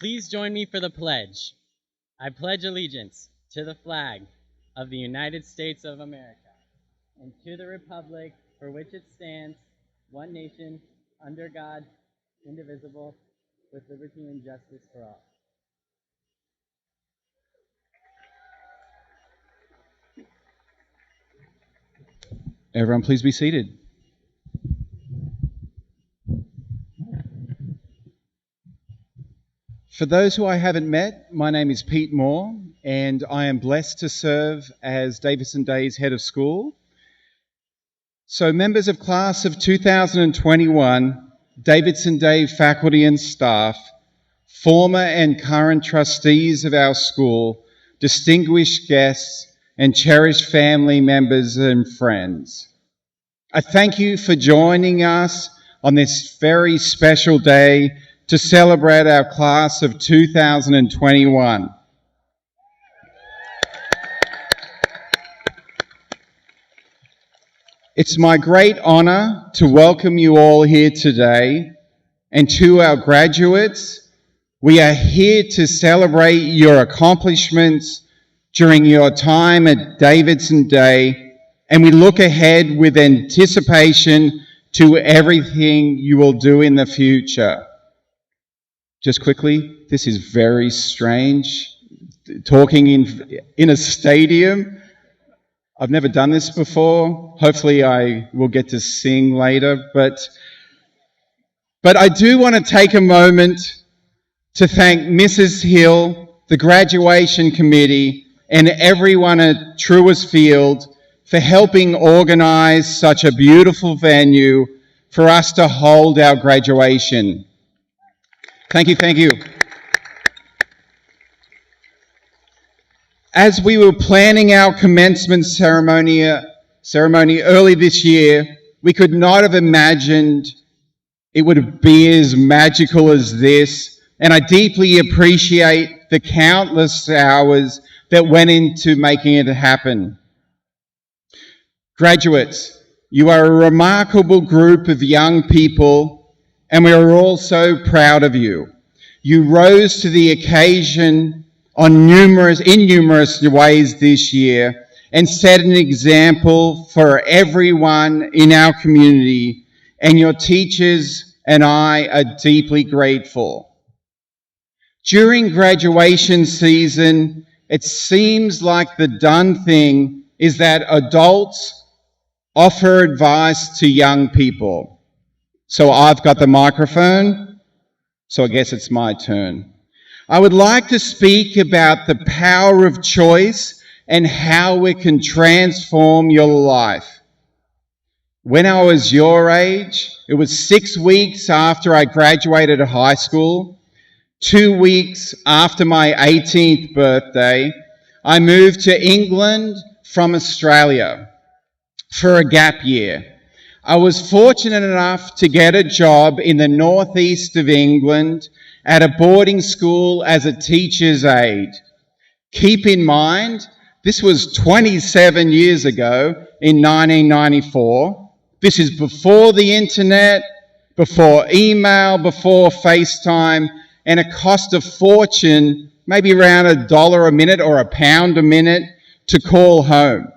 Please join me for the pledge. I pledge allegiance to the flag of the United States of America and to the republic for which it stands, one nation, under God, indivisible, with liberty and justice for all. Everyone, please be seated. For those who I haven't met, my name is Pete Moore, and I am blessed to serve as Davidson Day's head of school. So members of class of 2021, Davidson Day faculty and staff, former and current trustees of our school, distinguished guests, and cherished family members and friends. I thank you for joining us on this very special day to celebrate our class of 2021. It's my great honor to welcome you all here today, and to our graduates, we are here to celebrate your accomplishments during your time at Davidson Day, and we look ahead with anticipation to everything you will do in the future. Just quickly, this is very strange, talking in a stadium. I've never done this before. Hopefully I will get to sing later, but I do want to take a moment to thank Mrs. Hill, the graduation committee, and everyone at Truist Field for helping organize such a beautiful venue for us to hold our graduation. Thank you, thank you. As we were planning our commencement ceremony early this year, we could not have imagined it would be as magical as this, and I deeply appreciate the countless hours that went into making it happen. Graduates, you are a remarkable group of young people, and we are all so proud of you. You rose to the occasion in numerous ways this year and set an example for everyone in our community, and your teachers and I are deeply grateful. During graduation season, it seems like the done thing is that adults offer advice to young people. So I've got the microphone, so I guess it's my turn. I would like to speak about the power of choice and how it can transform your life. When I was your age, it was 6 weeks after I graduated high school, 2 weeks after my 18th birthday, I moved to England from Australia for a gap year. I was fortunate enough to get a job in the northeast of England at a boarding school as a teacher's aide. Keep in mind, this was 27 years ago in 1994. This is before the internet, before email, before FaceTime, and it cost a fortune, maybe around $1 a minute or £1 a minute to call home.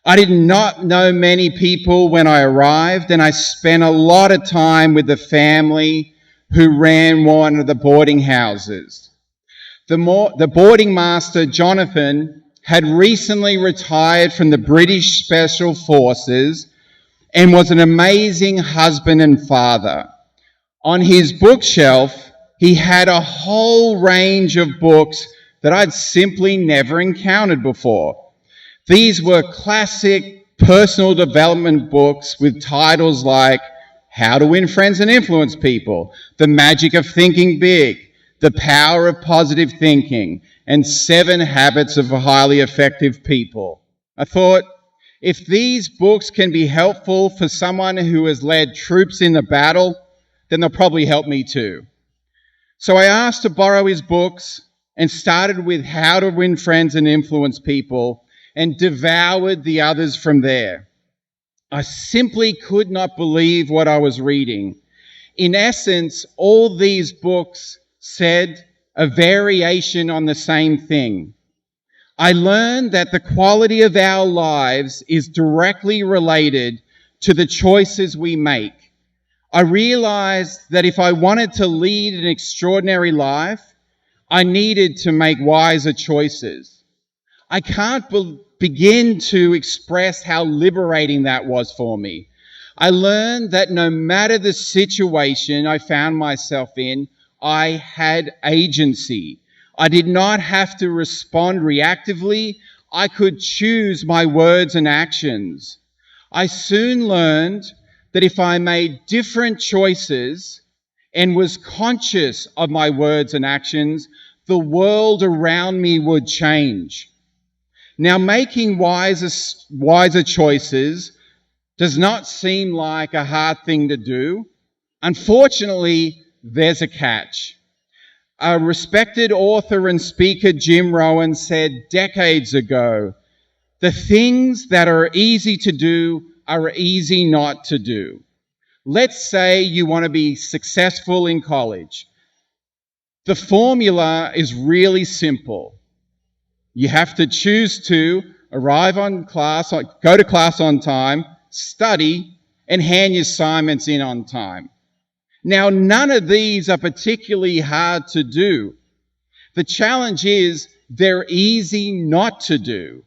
I did not know many people when I arrived, and I spent a lot of time with the family who ran one of the boarding houses. The boarding master, Jonathan, had recently retired from the British Special Forces and was an amazing husband and father. On his bookshelf, he had a whole range of books that I'd simply never encountered before. These were classic personal development books with titles like How to Win Friends and Influence People, The Magic of Thinking Big, The Power of Positive Thinking, and 7 Habits of Highly Effective People. I thought, if these books can be helpful for someone who has led troops in the battle, then they'll probably help me too. So I asked to borrow his books and started with How to Win Friends and Influence People and devoured the others from there. I simply could not believe what I was reading. In essence, all these books said a variation on the same thing. I learned that the quality of our lives is directly related to the choices we make. I realized that if I wanted to lead an extraordinary life, I needed to make wiser choices. I can't begin to express how liberating that was for me. I learned that no matter the situation I found myself in, I had agency. I did not have to respond reactively. I could choose my words and actions. I soon learned that if I made different choices and was conscious of my words and actions, the world around me would change. Now, making wiser choices does not seem like a hard thing to do. Unfortunately, there's a catch. A respected author and speaker, Jim Rohn, said decades ago, "The things that are easy to do are easy not to do." Let's say you want to be successful in college. The formula is really simple. You have to choose to go to class on time, study, and hand your assignments in on time. Now, none of these are particularly hard to do. The challenge is they're easy not to do.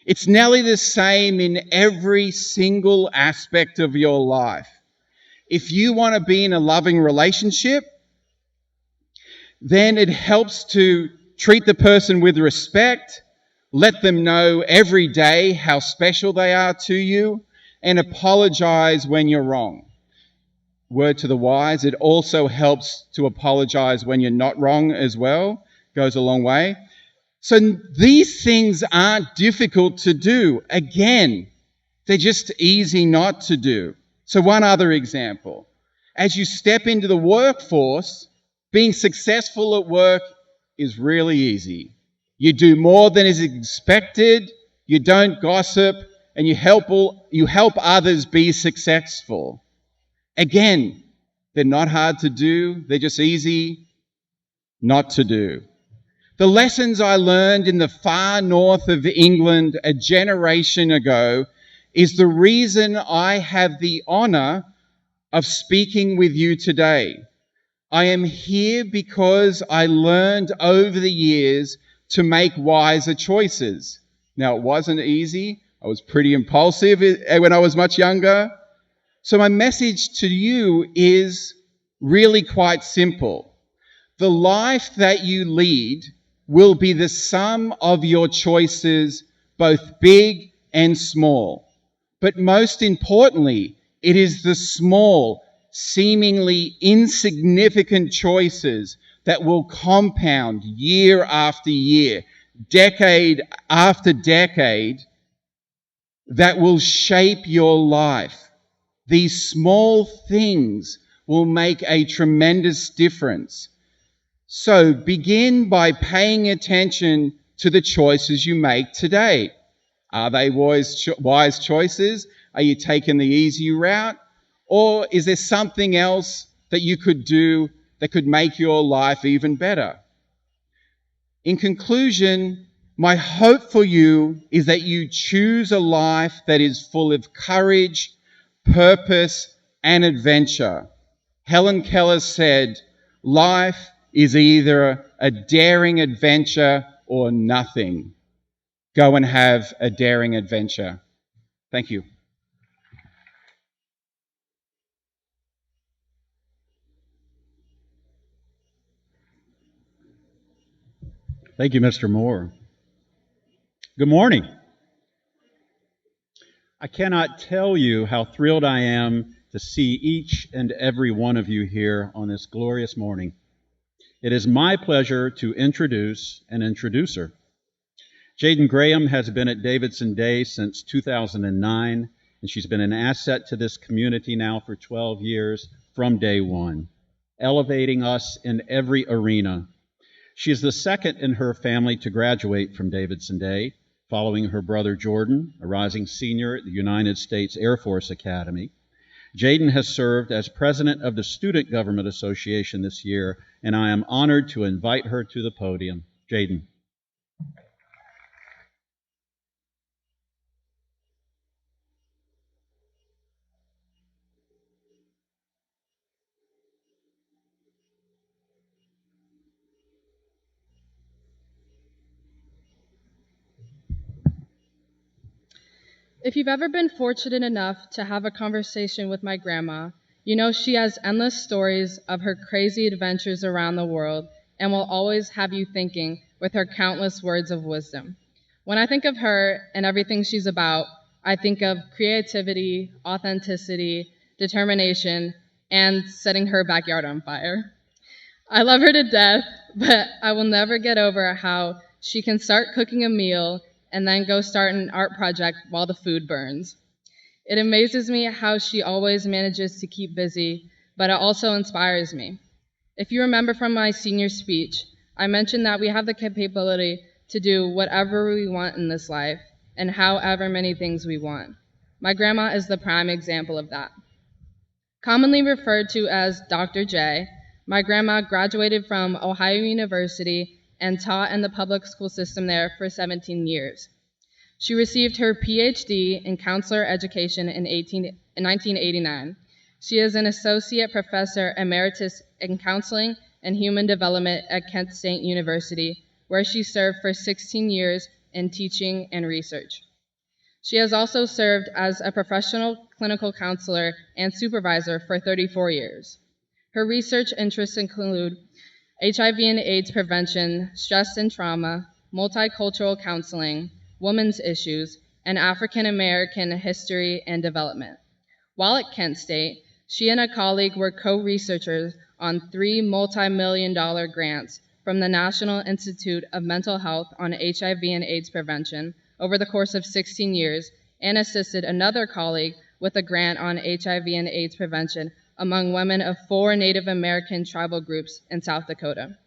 It's nearly the same in every single aspect of your life. If you want to be in a loving relationship, then it helps to treat the person with respect, let them know every day how special they are to you, and apologize when you're wrong. Word to the wise, it also helps to apologize when you're not wrong as well. Goes a long way. So these things aren't difficult to do. Again, they're just easy not to do. So one other example. As you step into the workforce, being successful at work is really easy. You do more than is expected, you don't gossip, and you help others be successful. Again, they're not hard to do, they're just easy not to do. The lessons I learned in the far north of England a generation ago is the reason I have the honor of speaking with you today. I am here because I learned over the years to make wiser choices. Now, it wasn't easy. I was pretty impulsive when I was much younger. So my message to you is really quite simple. The life that you lead will be the sum of your choices, both big and small. But most importantly, it is the small, seemingly insignificant choices that will compound year after year, decade after decade, that will shape your life. These small things will make a tremendous difference. So begin by paying attention to the choices you make today. Are they wise choices? Are you taking the easy route? Or is there something else that you could do that could make your life even better? In conclusion, my hope for you is that you choose a life that is full of courage, purpose, and adventure. Helen Keller said, "Life is either a daring adventure or nothing." Go and have a daring adventure. Thank you. Thank you, Mr. Moore. Good morning. I cannot tell you how thrilled I am to see each and every one of you here on this glorious morning. It is my pleasure to introduce an introducer. Jaden Graham has been at Davidson Day since 2009, and she's been an asset to this community now for 12 years from day one, elevating us in every arena. She is the second in her family to graduate from Davidson Day, following her brother Jordan, a rising senior at the United States Air Force Academy. Jaden has served as president of the Student Government Association this year, and I am honored to invite her to the podium. Jaden. If you've ever been fortunate enough to have a conversation with my grandma, you know she has endless stories of her crazy adventures around the world and will always have you thinking with her countless words of wisdom. When I think of her and everything she's about, I think of creativity, authenticity, determination, and setting her backyard on fire. I love her to death, but I will never get over how she can start cooking a meal and then go start an art project while the food burns. It amazes me how she always manages to keep busy, but it also inspires me. If you remember from my senior speech, I mentioned that we have the capability to do whatever we want in this life and however many things we want. My grandma is the prime example of that. Commonly referred to as Dr. J, my grandma graduated from Ohio University and taught in the public school system there for 17 years. She received her PhD in counselor education in 1989. She is an associate professor emeritus in counseling and human development at Kent State University, where she served for 16 years in teaching and research. She has also served as a professional clinical counselor and supervisor for 34 years. Her research interests include HIV and AIDS prevention, stress and trauma, multicultural counseling, women's issues, and African American history and development. While at Kent State, she and a colleague were co-researchers on 3 multi-million-dollar grants from the National Institute of Mental Health on HIV and AIDS prevention over the course of 16 years, and assisted another colleague with a grant on HIV and AIDS prevention among women of 4 Native American tribal groups in South Dakota.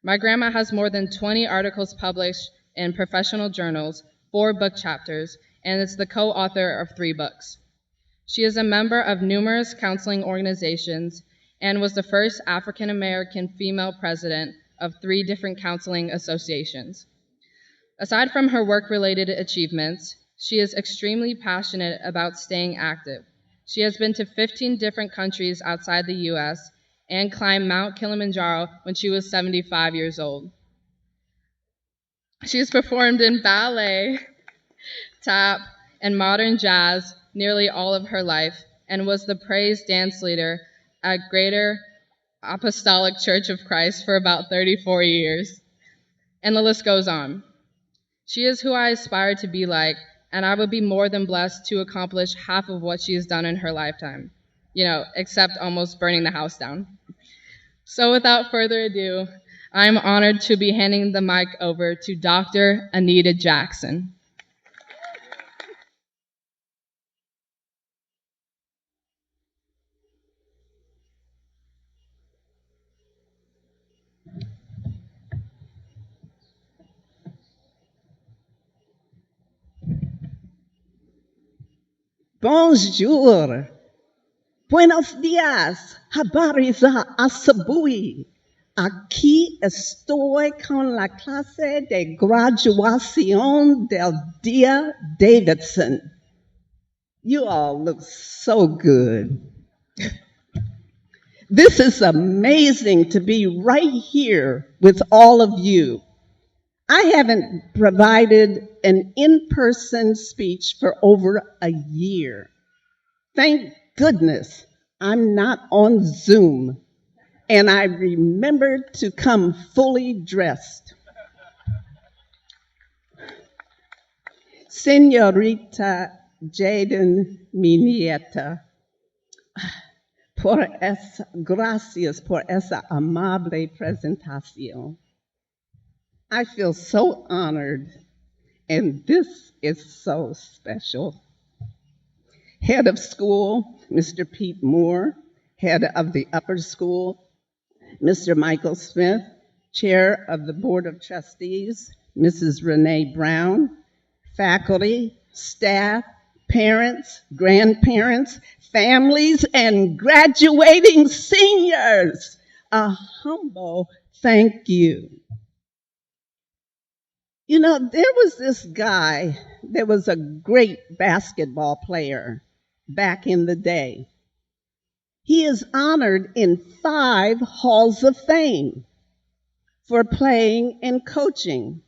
My grandma has more than 20 articles published in professional journals, 4 book chapters, and is the co-author of 3 books. She is a member of numerous counseling organizations and was the first African American female president of 3 different counseling associations. Aside from her work-related achievements, she is extremely passionate about staying active. She has been to 15 different countries outside the U.S. and climbed Mount Kilimanjaro when she was 75 years old. She has performed in ballet, tap, and modern jazz nearly all of her life and was the praise dance leader at Greater Apostolic Church of Christ for about 34 years. And the list goes on. She is who I aspire to be like, and I would be more than blessed to accomplish half of what she has done in her lifetime, except almost burning the house down. So without further ado, I'm honored to be handing the mic over to Dr. Anita Jackson. Bonjour. Buenos días. Habari za asubuhi. Aquí estoy con la clase de graduación del día Davidson. You all look so good. This is amazing to be right here with all of you. I haven't provided an in-person speech for over a year. Thank goodness I'm not on Zoom, and I remembered to come fully dressed. Señorita Jaden, mi nieta, gracias por esa amable presentación. I feel so honored, and this is so special. Head of school, Mr. Pete Moore, head of the upper school, Mr. Michael Smith, chair of the Board of Trustees, Mrs. Renee Brown, faculty, staff, parents, grandparents, families, and graduating seniors. A humble thank you. You know, there was this guy that was a great basketball player back in the day. He is honored in 5 halls of fame for playing and coaching.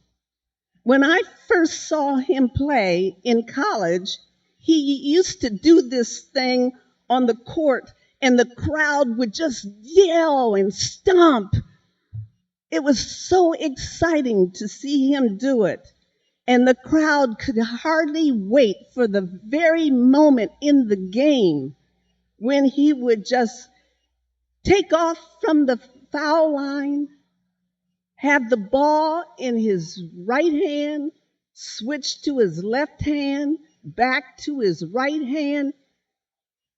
When I first saw him play in college, he used to do this thing on the court, and the crowd would just yell and stomp. It was so exciting to see him do it. And the crowd could hardly wait for the very moment in the game when he would just take off from the foul line, have the ball in his right hand, switch to his left hand, back to his right hand,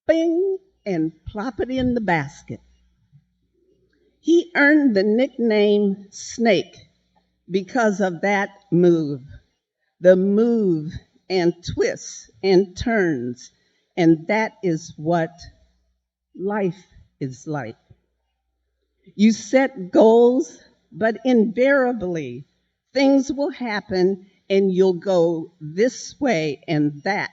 bing, and plop it in the basket. He earned the nickname Snake because of that move. The move and twists and turns, and that is what life is like. You set goals, but invariably things will happen and you'll go this way and that.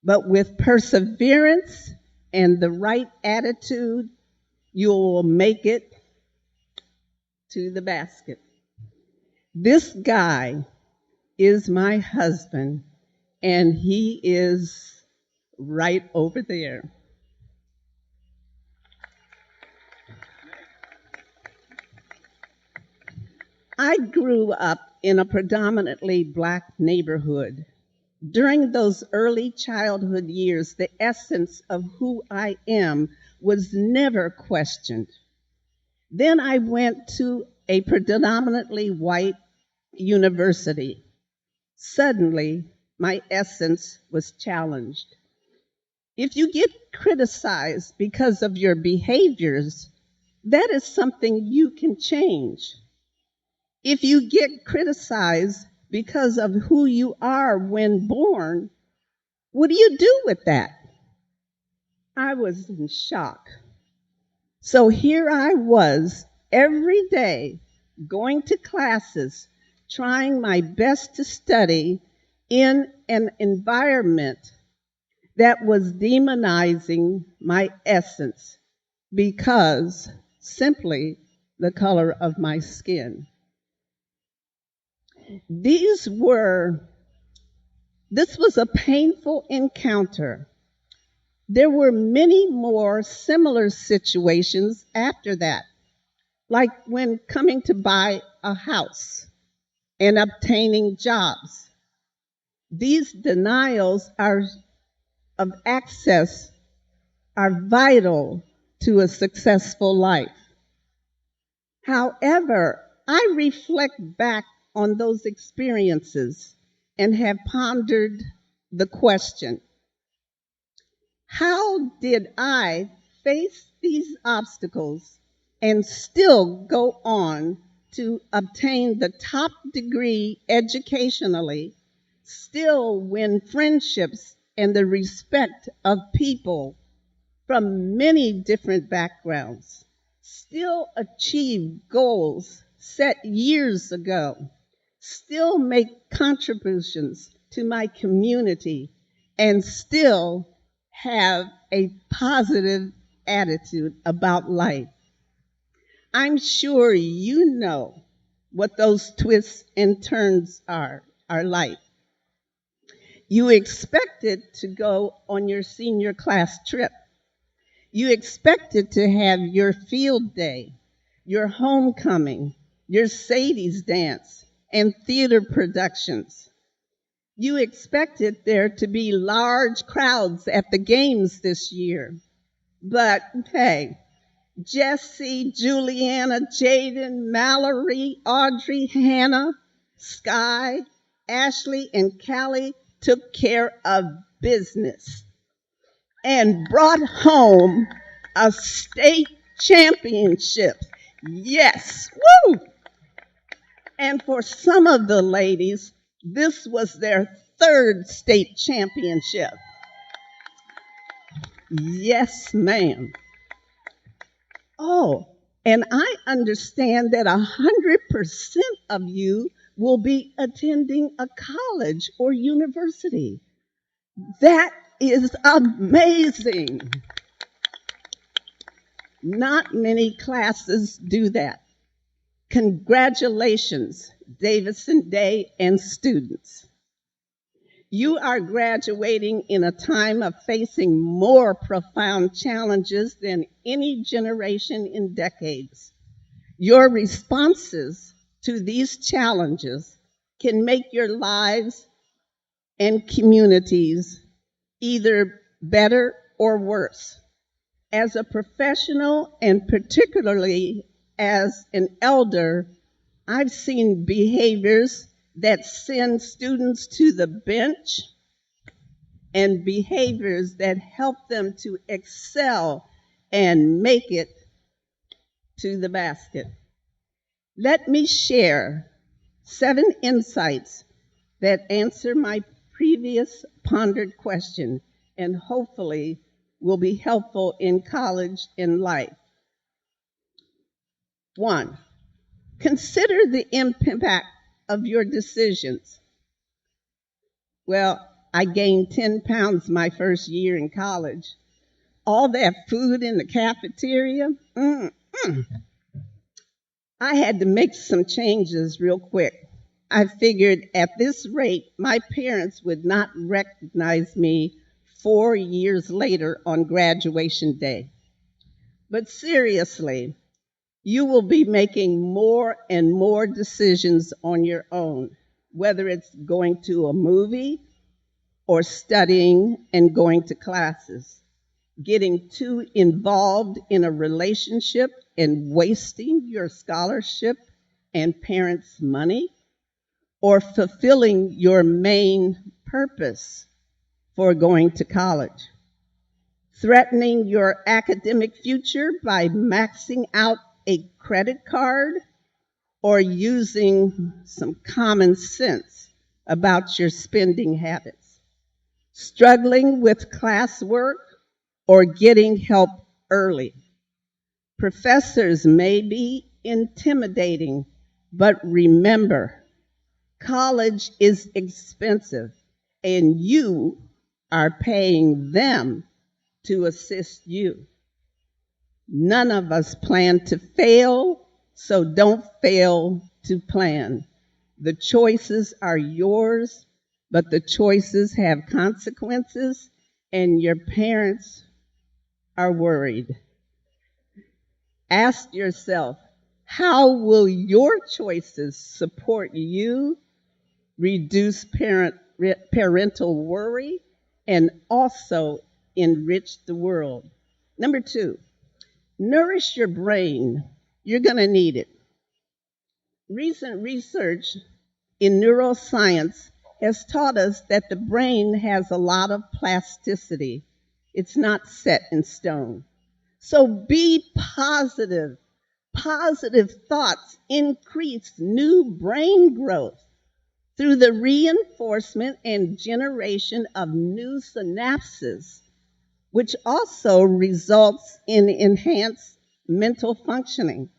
But with perseverance and the right attitude, you will make it to the basket. This guy is my husband, and he is right over there. I grew up in a predominantly Black neighborhood. During those early childhood years, the essence of who I am was never questioned. Then I went to a predominantly white university. Suddenly, my essence was challenged. If you get criticized because of your behaviors, that is something you can change. If you get criticized because of who you are when born, what do you do with that? I was in shock. So here I was every day going to classes, trying my best to study in an environment that was demonizing my essence because simply the color of my skin. This was a painful encounter. There were many more similar situations after that, like when coming to buy a house and obtaining jobs. These denials of access are vital to a successful life. However, I reflect back on those experiences and have pondered the question, how did I face these obstacles and still go on to obtain the top degree educationally, still win friendships and the respect of people from many different backgrounds, still achieve goals set years ago, still make contributions to my community, and still have a positive attitude about life? I'm sure you know what those twists and turns are like. You expected to go on your senior class trip. You expected to have your field day, your homecoming, your Sadie's dance, and theater productions. You expected there to be large crowds at the games this year. But hey, Jesse, Juliana, Jaden, Mallory, Audrey, Hannah, Sky, Ashley, and Callie took care of business and brought home a state championship. Yes, woo! And for some of the ladies, this was their third state championship. Yes, ma'am. Oh, and I understand that 100% of you will be attending a college or university. That is amazing. Not many classes do that. Congratulations, Davidson Day and students. You are graduating in a time of facing more profound challenges than any generation in decades. Your responses to these challenges can make your lives and communities either better or worse. As a professional, and particularly as an elder, I've seen behaviors that send students to the bench and behaviors that help them to excel and make it to the basket. Let me share 7 insights that answer my previous pondered question and hopefully will be helpful in college and life. 1, consider the impact of your decisions. Well, I gained 10 pounds my first year in college. All that food in the cafeteria, I had to make some changes real quick. I figured at this rate, my parents would not recognize me 4 years later on graduation day. But seriously, you will be making more and more decisions on your own, whether it's going to a movie or studying and going to classes, getting too involved in a relationship and wasting your scholarship and parents' money, or fulfilling your main purpose for going to college, threatening your academic future by maxing out a credit card, or using some common sense about your spending habits, struggling with classwork or getting help early. Professors may be intimidating, but remember, college is expensive and you are paying them to assist you. None of us plan to fail, so don't fail to plan. The choices are yours, but the choices have consequences, and your parents are worried. Ask yourself, how will your choices support you, reduce parental worry, and also enrich the world? Number 2, nourish your brain. You're going to need it. Recent research in neuroscience has taught us that the brain has a lot of plasticity. It's not set in stone. So be positive. Positive thoughts increase new brain growth through the reinforcement and generation of new synapses, which also results in enhanced mental functioning.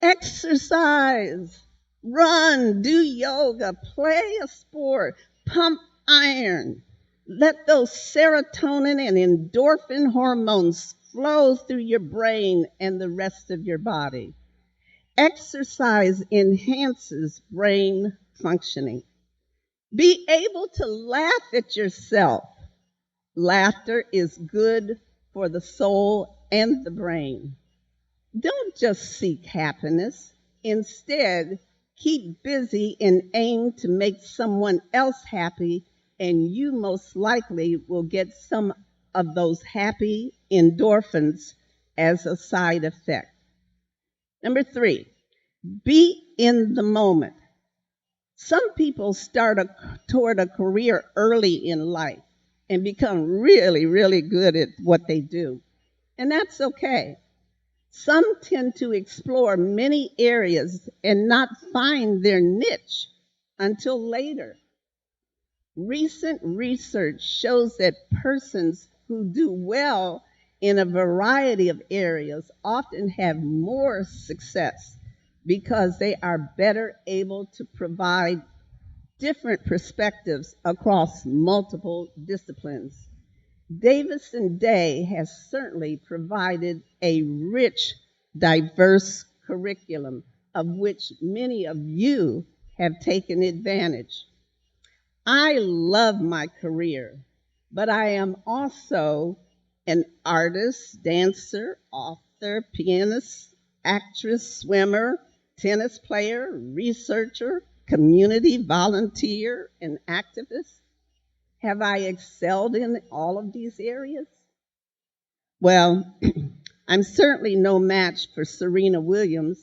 Exercise, run, do yoga, play a sport, pump iron. Let those serotonin and endorphin hormones flow through your brain and the rest of your body. Exercise enhances brain functioning. Be able to laugh at yourself. Laughter is good for the soul and the brain. Don't just seek happiness. Instead, keep busy and aim to make someone else happy, and you most likely will get some of those happy endorphins as a side effect. Number 3, be in the moment. Some people start toward a career early in life and become really, really good at what they do. And that's okay. Some tend to explore many areas and not find their niche until later. Recent research shows that persons who do well in a variety of areas often have more success because they are better able to provide different perspectives across multiple disciplines. Davidson Day has certainly provided a rich, diverse curriculum of which many of you have taken advantage. I love my career, but I am also an artist, dancer, author, pianist, actress, swimmer, tennis player, researcher, community volunteer, and activist. Have I excelled in all of these areas? Well, I'm certainly no match for Serena Williams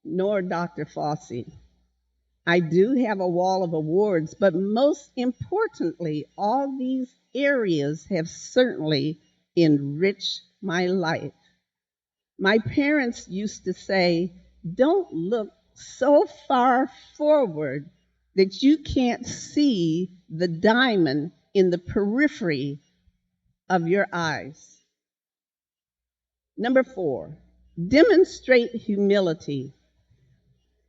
nor Dr. Fossey. I do have a wall of awards, but most importantly, all these areas have certainly enriched my life. My parents used to say, don't look so far forward that you can't see the diamond in the periphery of your eyes. Number 4, demonstrate humility.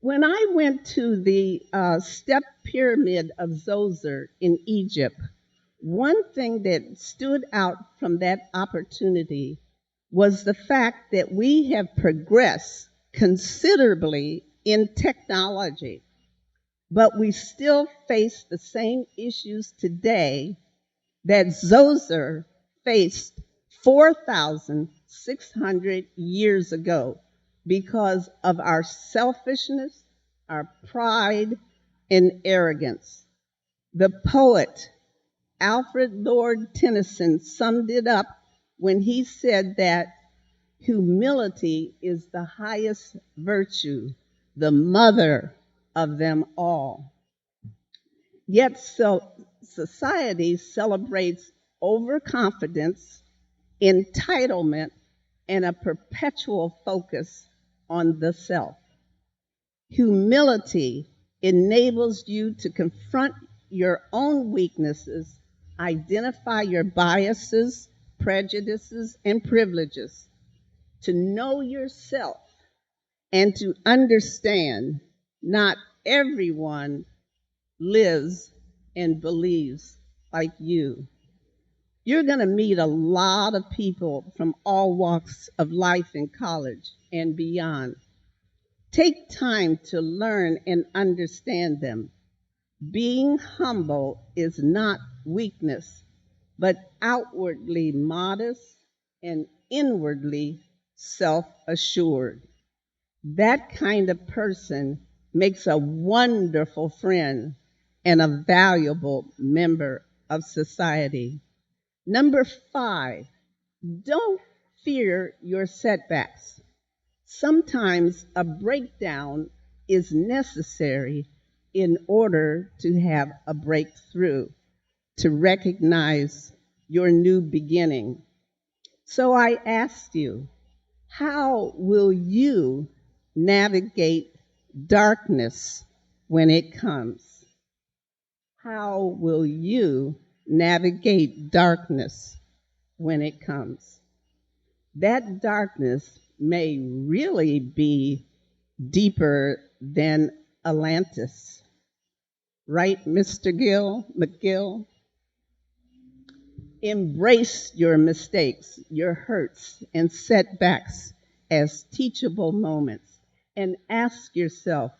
When I went to the step pyramid of Zoser in Egypt, one thing that stood out from that opportunity was the fact that we have progressed considerably in technology, but we still face the same issues today that Zoser faced 4,600 years ago because of our selfishness, our pride, and arrogance. The poet Alfred Lord Tennyson summed it up when he said that humility is the highest virtue, the mother of them all. Yet society celebrates overconfidence, entitlement, and a perpetual focus on the self. Humility enables you to confront your own weaknesses, identify your biases, prejudices, and privileges, to know yourself, and to understand not everyone lives and believes like you. You're going to meet a lot of people from all walks of life in college and beyond. Take time to learn and understand them. Being humble is not weakness, but outwardly modest and inwardly self-assured. That kind of person makes a wonderful friend and a valuable member of society. Number 5, don't fear your setbacks. Sometimes a breakdown is necessary in order to have a breakthrough, to recognize your new beginning. So I asked you, how will you navigate darkness when it comes? How will you navigate darkness when it comes? That darkness may really be deeper than Atlantis. Right, Mr. McGill? Embrace your mistakes, your hurts, and setbacks as teachable moments, and ask yourself,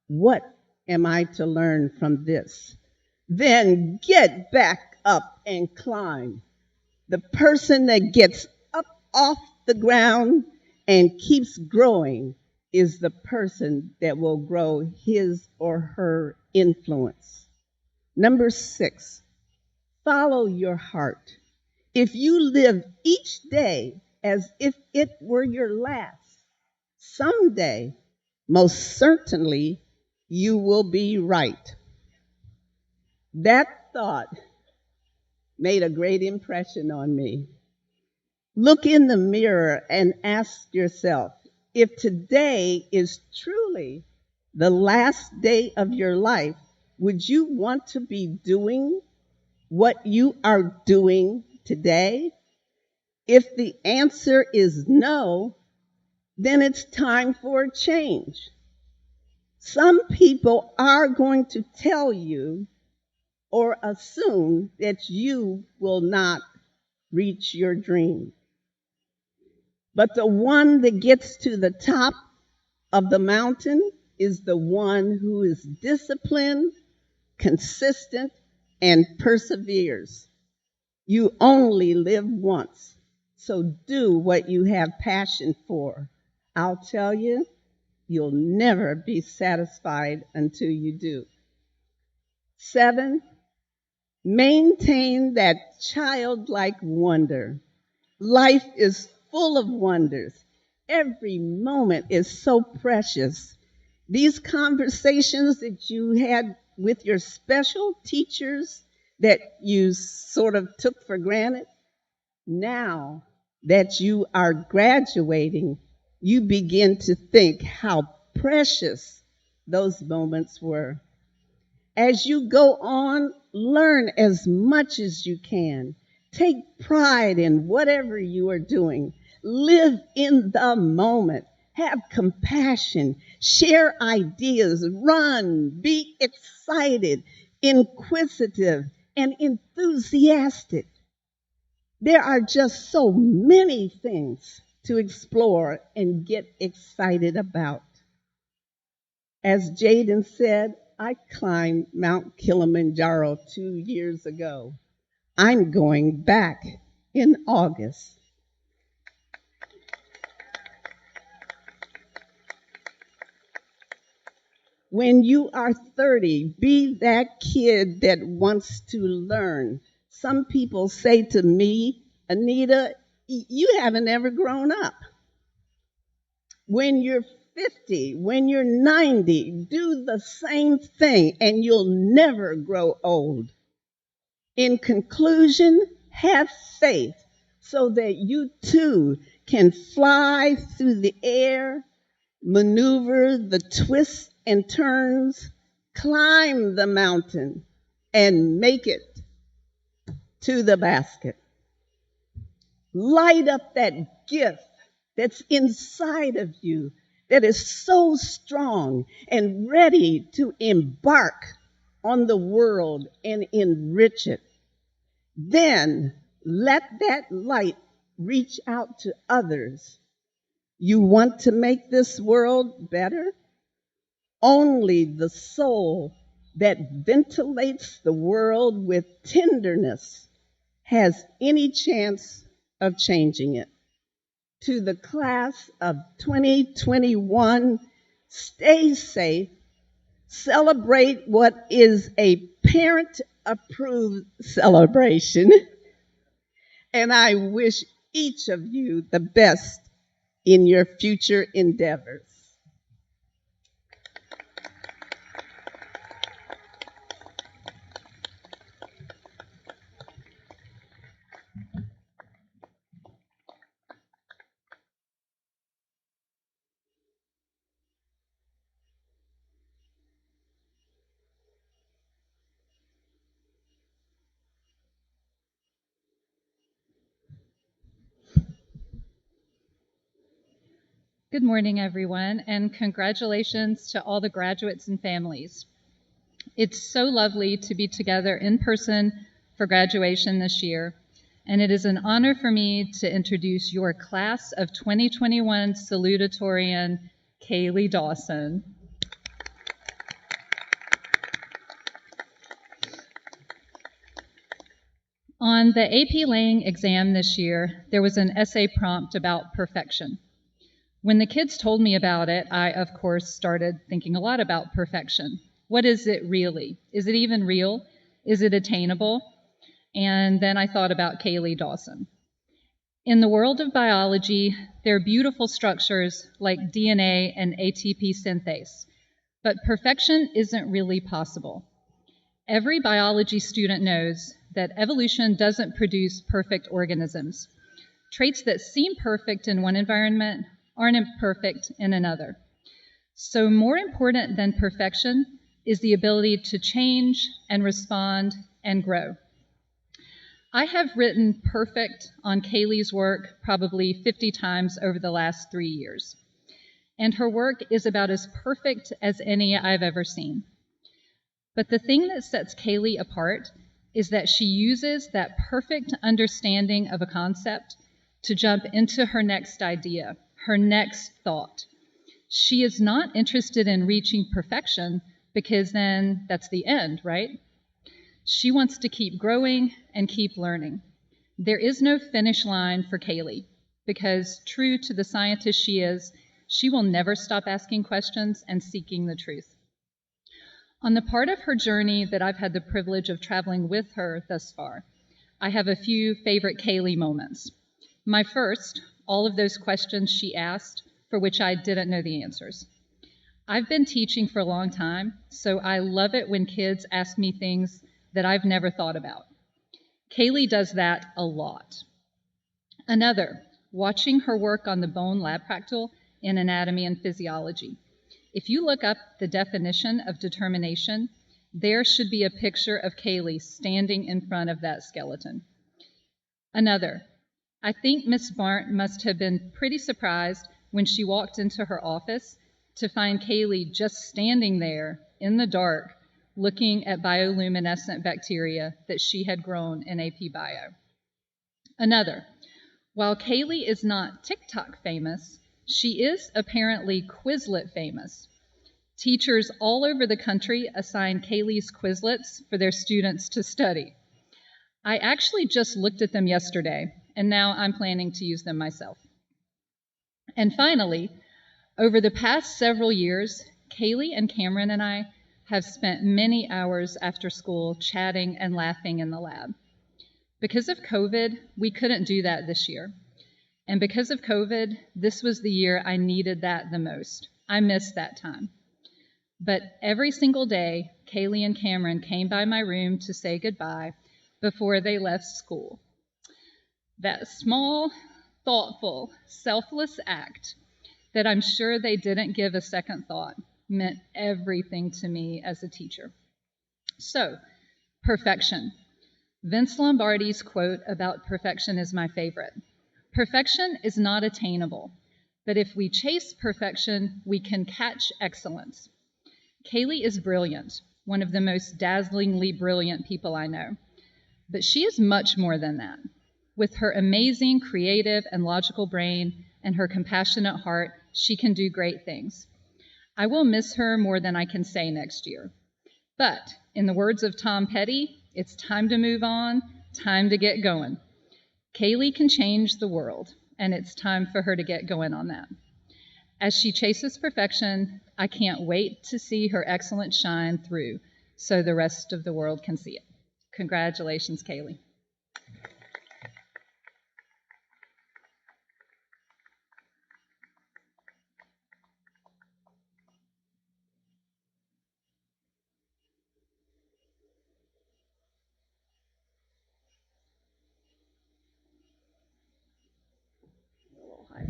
what am I to learn from this? Then get back up and climb. The person that gets up off the ground and keeps growing is the person that will grow his or her influence. Number 6, follow your heart. If you live each day as if it were your last, someday, most certainly, you will be right. That thought made a great impression on me. Look in the mirror and ask yourself, if today is truly the last day of your life, Would you want to be doing what you are doing today? If the answer is no, then it's time for a change. Some people are going to tell you or assume that you will not reach your dream. But the one that gets to the top of the mountain is the one who is disciplined, consistent, and perseveres. You only live once, so do what you have passion for. I'll tell you, you'll never be satisfied until you do. 7, maintain that childlike wonder. Life is full of wonders. Every moment is so precious. These conversations that you had with your special teachers that you sort of took for granted, now that you are graduating, you begin to think how precious those moments were. As you go on, learn as much as you can. Take pride in whatever you are doing. Live in the moment. Have compassion. Share ideas. Run. Be excited, inquisitive, and enthusiastic. There are just so many things to explore and get excited about. As Jaden said, I climbed Mount Kilimanjaro 2 years ago. I'm going back in August. When you are 30, be that kid that wants to learn. Some people say to me, Anita, you haven't ever grown up. When you're 50, when you're 90, do the same thing and you'll never grow old. In conclusion, have faith so that you too can fly through the air, maneuver the twists and turns, climb the mountain, and make it to the basket. Light up that gift that's inside of you that is so strong and ready to embark on the world and enrich it. Then let that light reach out to others. You want to make this world better? Only the soul that ventilates the world with tenderness has any chance of changing it. To the class of 2021, stay safe, celebrate what is a parent-approved celebration, and I wish each of you the best in your future endeavors. Good morning, everyone, and congratulations to all the graduates and families. It's so lovely to be together in person for graduation this year, and it is an honor for me to introduce your class of 2021 salutatorian, Kaylee Dawson. On the AP Lang exam this year, there was an essay prompt about perfection. When the kids told me about it, I, of course, started thinking a lot about perfection. What is it really? Is it even real? Is it attainable? And then I thought about Kaylee Dawson. In the world of biology, there are beautiful structures like DNA and ATP synthase, but perfection isn't really possible. Every biology student knows that evolution doesn't produce perfect organisms. Traits that seem perfect in one environment aren't perfect in another. So more important than perfection is the ability to change and respond and grow. I have written perfect on Kaylee's work probably 50 times over the last 3 years, and her work is about as perfect as any I've ever seen. But the thing that sets Kaylee apart is that she uses that perfect understanding of a concept to jump into her next idea, her next thought. She is not interested in reaching perfection because then that's the end, right? She wants to keep growing and keep learning. There is no finish line for Kaylee because, true to the scientist she is, she will never stop asking questions and seeking the truth. On the part of her journey that I've had the privilege of traveling with her thus far, I have a few favorite Kaylee moments. My first, all of those questions she asked for which I didn't know the answers. I've been teaching for a long time, so I love it when kids ask me things that I've never thought about. Kaylee does that a lot. Another, watching her work on the bone lab practical in anatomy and physiology. If you look up the definition of determination, there should be a picture of Kaylee standing in front of that skeleton. Another, I think Miss Barnt must have been pretty surprised when she walked into her office to find Kaylee just standing there in the dark looking at bioluminescent bacteria that she had grown in AP Bio. Another, while Kaylee is not TikTok famous, she is apparently Quizlet famous. Teachers all over the country assign Kaylee's Quizlets for their students to study. I actually just looked at them yesterday, and now I'm planning to use them myself. And finally, over the past several years, Kaylee and Cameron and I have spent many hours after school chatting and laughing in the lab. Because of COVID, we couldn't do that this year. And because of COVID, this was the year I needed that the most. I missed that time. But every single day, Kaylee and Cameron came by my room to say goodbye before they left school. That small, thoughtful, selfless act that I'm sure they didn't give a second thought meant everything to me as a teacher. So, perfection. Vince Lombardi's quote about perfection is my favorite. Perfection is not attainable, but if we chase perfection, we can catch excellence. Kaylee is brilliant, one of the most dazzlingly brilliant people I know, but she is much more than that. With her amazing creative and logical brain and her compassionate heart, she can do great things. I will miss her more than I can say next year. But, in the words of Tom Petty, it's time to move on, time to get going. Kaylee can change the world, and it's time for her to get going on that. As she chases perfection, I can't wait to see her excellence shine through so the rest of the world can see it. Congratulations, Kaylee.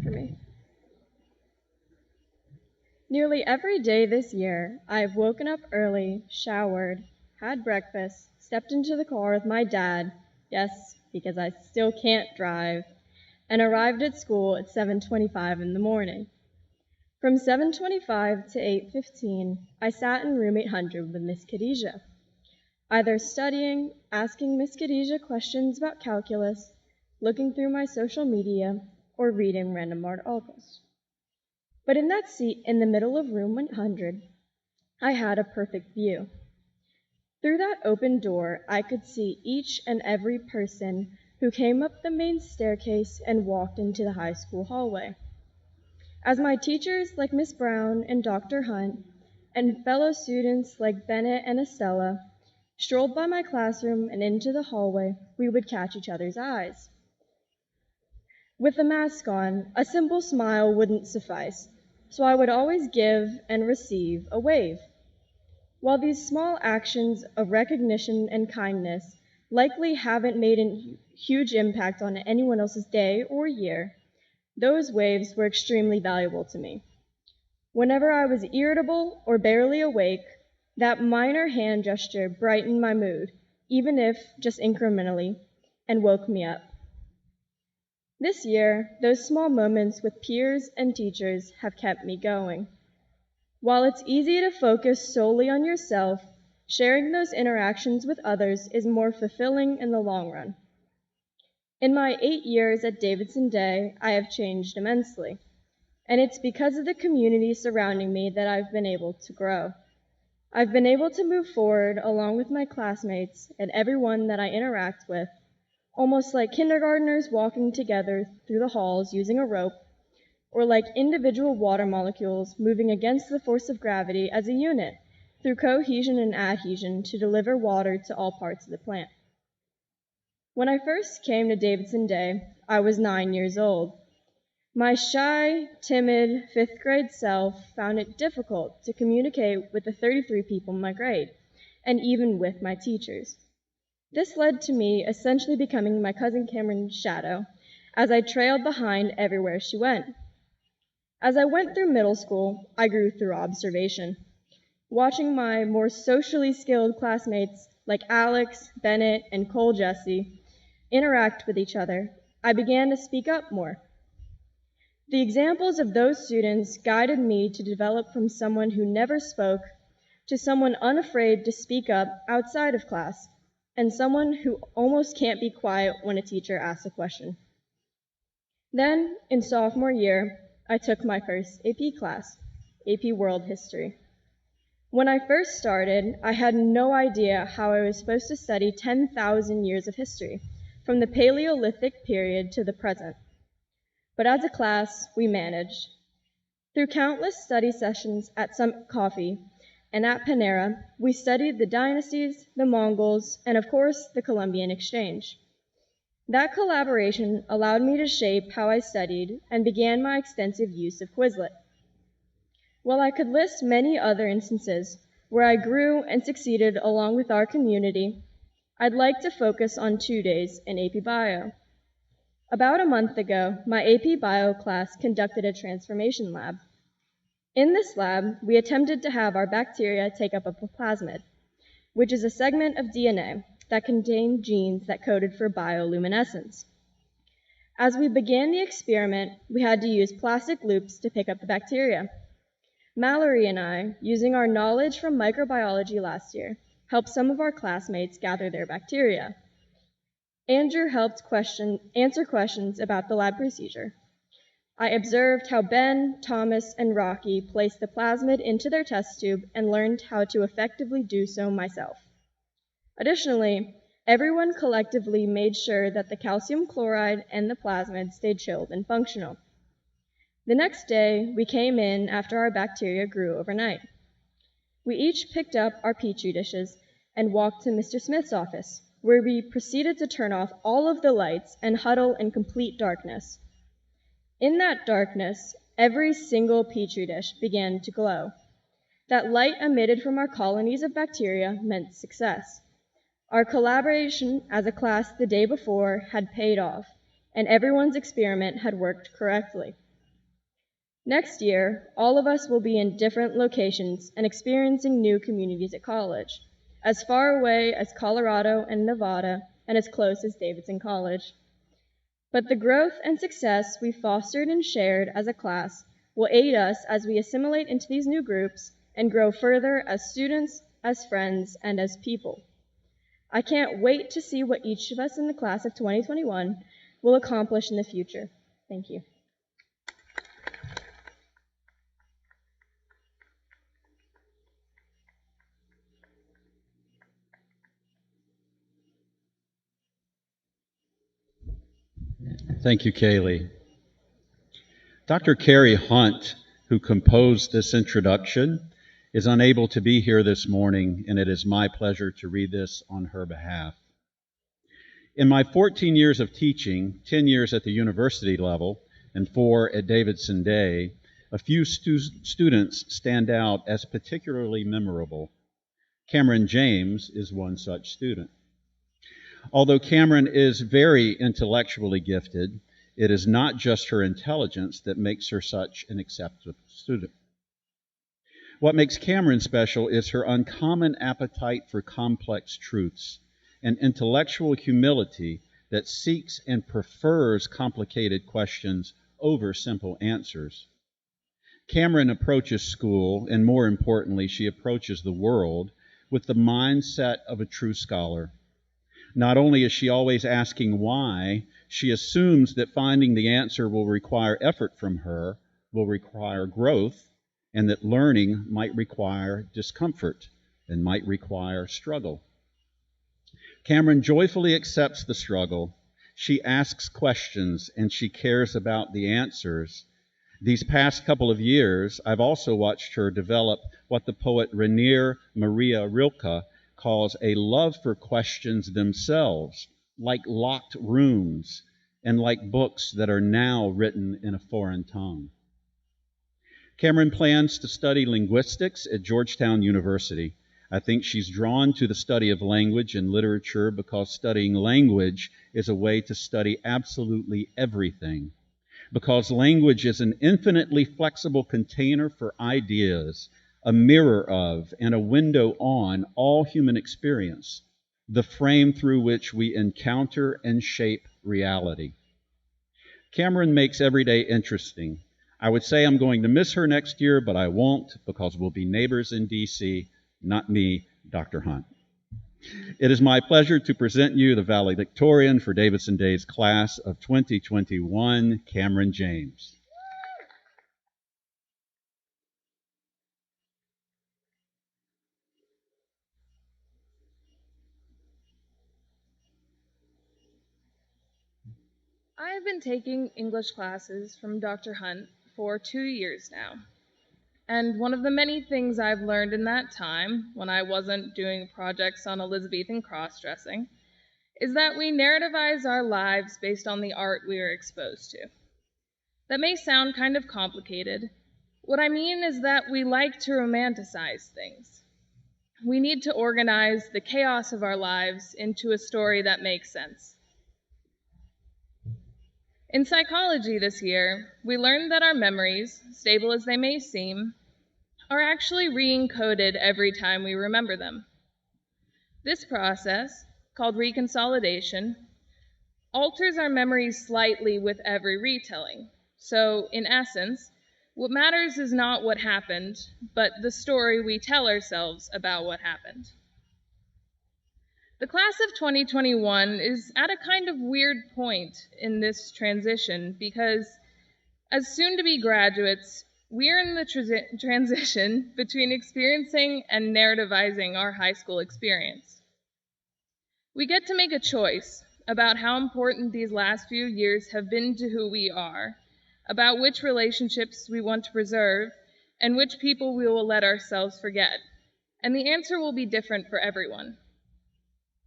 For me. Nearly every day this year, I have woken up early, showered, had breakfast, stepped into the car with my dad, yes, because I still can't drive, and arrived at school at 7:25 in the morning. From 7:25 to 8:15, I sat in room 800 with Miss Khadijah, either studying, asking Miss Khadijah questions about calculus, looking through my social media, or reading random articles. But in that seat in the middle of room 100, I had a perfect view. Through that open door, I could see each and every person who came up the main staircase and walked into the high school hallway. As my teachers like Miss Brown and Dr. Hunt, and fellow students like Bennett and Estella, strolled by my classroom and into the hallway, we would catch each other's eyes. With a mask on, a simple smile wouldn't suffice, so I would always give and receive a wave. While these small actions of recognition and kindness likely haven't made a huge impact on anyone else's day or year, those waves were extremely valuable to me. Whenever I was irritable or barely awake, That minor hand gesture brightened my mood, even if just incrementally, and woke me up. This year, those small moments with peers and teachers have kept me going. While it's easy to focus solely on yourself, sharing those interactions with others is more fulfilling in the long run. In my 8 years at Davidson Day, I have changed immensely, and it's because of the community surrounding me that I've been able to grow. I've been able to move forward along with my classmates and everyone that I interact with, almost like kindergartners walking together through the halls using a rope, or like individual water molecules moving against the force of gravity as a unit through cohesion and adhesion to deliver water to all parts of the plant. When I first came to Davidson Day, I was 9 years old. My shy, timid, 5th grade self found it difficult to communicate with the 33 people in my grade, and even with my teachers. This led to me essentially becoming my cousin Cameron's shadow, as I trailed behind everywhere she went. As I went through middle school, I grew through observation. Watching my more socially skilled classmates like Alex, Bennett, and Cole Jesse interact with each other, I began to speak up more. The examples of those students guided me to develop from someone who never spoke to someone unafraid to speak up outside of class, and someone who almost can't be quiet when a teacher asks a question. Then, in sophomore year, I took my first AP class, AP World History. When I first started, I had no idea how I was supposed to study 10,000 years of history, from the Paleolithic period to the present. But as a class, we managed. Through countless study sessions at Summit Coffee and at Panera, we studied the dynasties, the Mongols, and of course, the Columbian Exchange. That collaboration allowed me to shape how I studied and began my extensive use of Quizlet. While I could list many other instances where I grew and succeeded along with our community, I'd like to focus on 2 days in AP Bio. About a month ago, my AP Bio class conducted a transformation lab. In this lab, we attempted to have our bacteria take up a plasmid, which is a segment of DNA that contained genes that coded for bioluminescence. As we began the experiment, we had to use plastic loops to pick up the bacteria. Mallory and I, using our knowledge from microbiology last year, helped some of our classmates gather their bacteria. Andrew helped answer questions about the lab procedure. I observed how Ben, Thomas, and Rocky placed the plasmid into their test tube and learned how to effectively do so myself. Additionally, everyone collectively made sure that the calcium chloride and the plasmid stayed chilled and functional. The next day, we came in after our bacteria grew overnight. We each picked up our Petri dishes and walked to Mr. Smith's office, where we proceeded to turn off all of the lights and huddle in complete darkness. In that darkness, every single Petri dish began to glow. That light emitted from our colonies of bacteria meant success. Our collaboration as a class the day before had paid off, and everyone's experiment had worked correctly. Next year, all of us will be in different locations and experiencing new communities at college, as far away as Colorado and Nevada, and as close as Davidson College. But the growth and success we fostered and shared as a class will aid us as we assimilate into these new groups and grow further as students, as friends, and as people. I can't wait to see what each of us in the class of 2021 will accomplish in the future. Thank you. Thank you, Kaylee. Dr. Carrie Hunt, who composed this introduction, is unable to be here this morning, and it is my pleasure to read this on her behalf. In my 14 years of teaching, 10 years at the university level, and 4 at Davidson Day, a few students stand out as particularly memorable. Cameron James is one such student. Although Cameron is very intellectually gifted, it is not just her intelligence that makes her such an exceptional student. What makes Cameron special is her uncommon appetite for complex truths and intellectual humility that seeks and prefers complicated questions over simple answers. Cameron approaches school, and more importantly, she approaches the world with the mindset of a true scholar. Not only is she always asking why, she assumes that finding the answer will require effort from her, will require growth, and that learning might require discomfort and might require struggle. Cameron joyfully accepts the struggle. She asks questions and she cares about the answers. These past couple of years, I've also watched her develop what the poet Rainier Maria Rilke calls a love for questions themselves, like locked rooms and like books that are now written in a foreign tongue. Cameron plans to study linguistics at Georgetown University. I think she's drawn to the study of language and literature because studying language is a way to study absolutely everything. Because language is an infinitely flexible container for ideas, a mirror of and a window on all human experience, the frame through which we encounter and shape reality. Cameron makes every day interesting. I would say I'm going to miss her next year, but I won't because we'll be neighbors in D.C., not me, Dr. Hunt. It is my pleasure to present you the valedictorian for Davidson Day's class of 2021, Cameron James. I have been taking English classes from Dr. Hunt for 2 years now. And one of the many things I've learned in that time, when I wasn't doing projects on Elizabethan cross-dressing, is that we narrativize our lives based on the art we are exposed to. That may sound kind of complicated. What I mean is that we like to romanticize things. We need to organize the chaos of our lives into a story that makes sense. In psychology this year, we learned that our memories, stable as they may seem, are actually re-encoded every time we remember them. This process, called reconsolidation, alters our memories slightly with every retelling. So, in essence, what matters is not what happened, but the story we tell ourselves about what happened. The class of 2021 is at a kind of weird point in this transition because, as soon-to-be graduates, we're in the transition between experiencing and narrativizing our high school experience. We get to make a choice about how important these last few years have been to who we are, about which relationships we want to preserve, and which people we will let ourselves forget. And the answer will be different for everyone.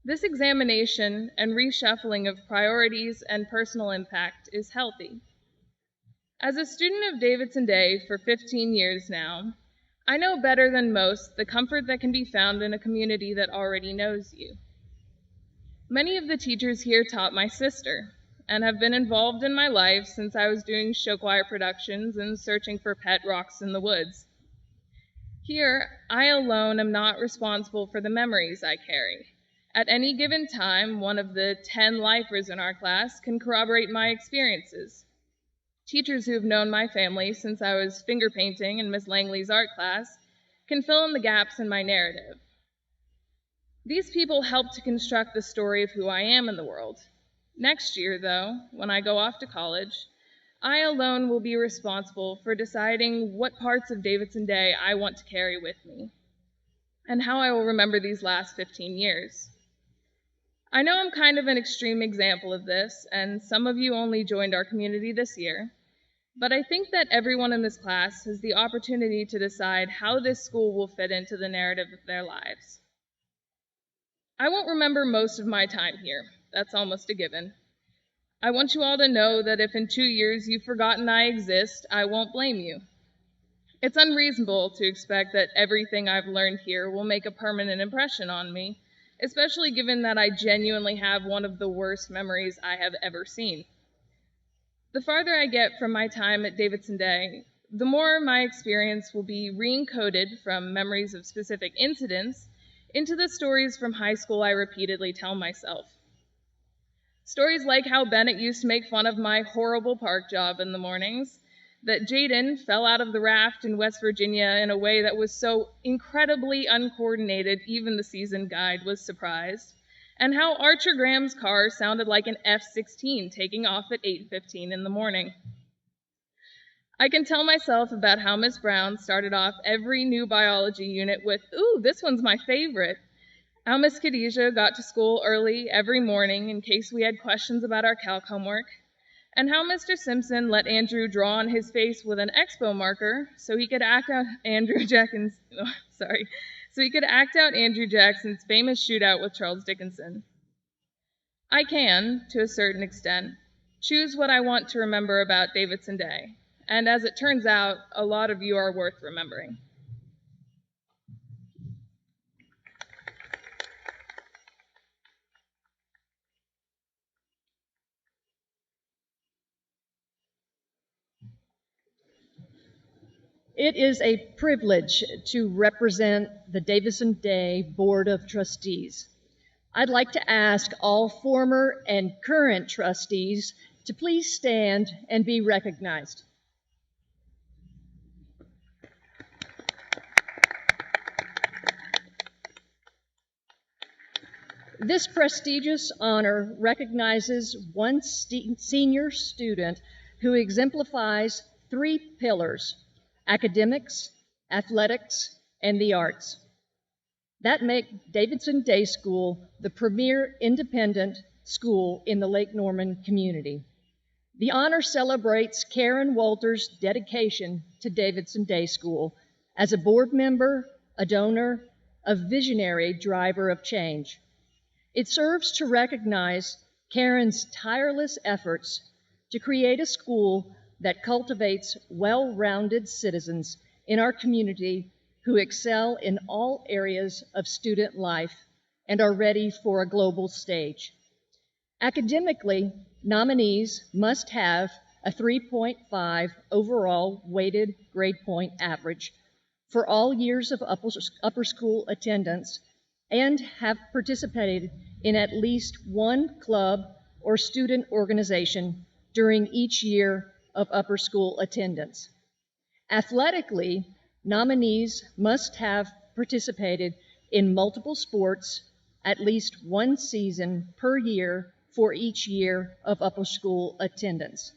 This examination and reshuffling of priorities and personal impact is healthy. As a student of Davidson Day for 15 years now, I know better than most the comfort that can be found in a community that already knows you. Many of the teachers here taught my sister and have been involved in my life since I was doing show choir productions and searching for pet rocks in the woods. Here, I alone am not responsible for the memories I carry. At any given time, one of the 10 lifers in our class can corroborate my experiences. Teachers who have known my family since I was finger painting in Miss Langley's art class can fill in the gaps in my narrative. These people help to construct the story of who I am in the world. Next year, though, when I go off to college, I alone will be responsible for deciding what parts of Davidson Day I want to carry with me, and how I will remember these last 15 years. I know I'm kind of an extreme example of this, and some of you only joined our community this year, but I think that everyone in this class has the opportunity to decide how this school will fit into the narrative of their lives. I won't remember most of my time here. That's almost a given. I want you all to know that if in 2 years you've forgotten I exist, I won't blame you. It's unreasonable to expect that everything I've learned here will make a permanent impression on me, especially given that I genuinely have one of the worst memories I have ever seen. The farther I get from my time at Davidson Day, the more my experience will be re-encoded from memories of specific incidents into the stories from high school I repeatedly tell myself. Stories like how Bennett used to make fun of my horrible park job in the mornings, that Jaden fell out of the raft in West Virginia in a way that was so incredibly uncoordinated even the seasoned guide was surprised, and how Archer Graham's car sounded like an F-16 taking off at 8:15 in the morning. I can tell myself about how Miss Brown started off every new biology unit with, "Ooh, this one's my favorite." How Miss Khadijah got to school early every morning in case we had questions about our calc homework, and how Mr. Simpson let Andrew draw on his face with an expo marker so he could act out Andrew Jackson's famous shootout with Charles Dickinson. I can, to a certain extent, choose what I want to remember about Davidson Day, and as it turns out, a lot of you are worth remembering. It is a privilege to represent the Davidson Day Board of Trustees. I'd like to ask all former and current trustees to please stand and be recognized. This prestigious honor recognizes one senior student who exemplifies 3 pillars: academics, athletics, and the arts. That make Davidson Day School the premier independent school in the Lake Norman community. The honor celebrates Karen Walter's dedication to Davidson Day School as a board member, a donor, a visionary driver of change. It serves to recognize Karen's tireless efforts to create a school that cultivates well-rounded citizens in our community who excel in all areas of student life and are ready for a global stage. Academically, nominees must have a 3.5 overall weighted grade point average for all years of upper school attendance and have participated in at least one club or student organization during each year of upper school attendance. Athletically, nominees must have participated in multiple sports at least one season per year for each year of upper school attendance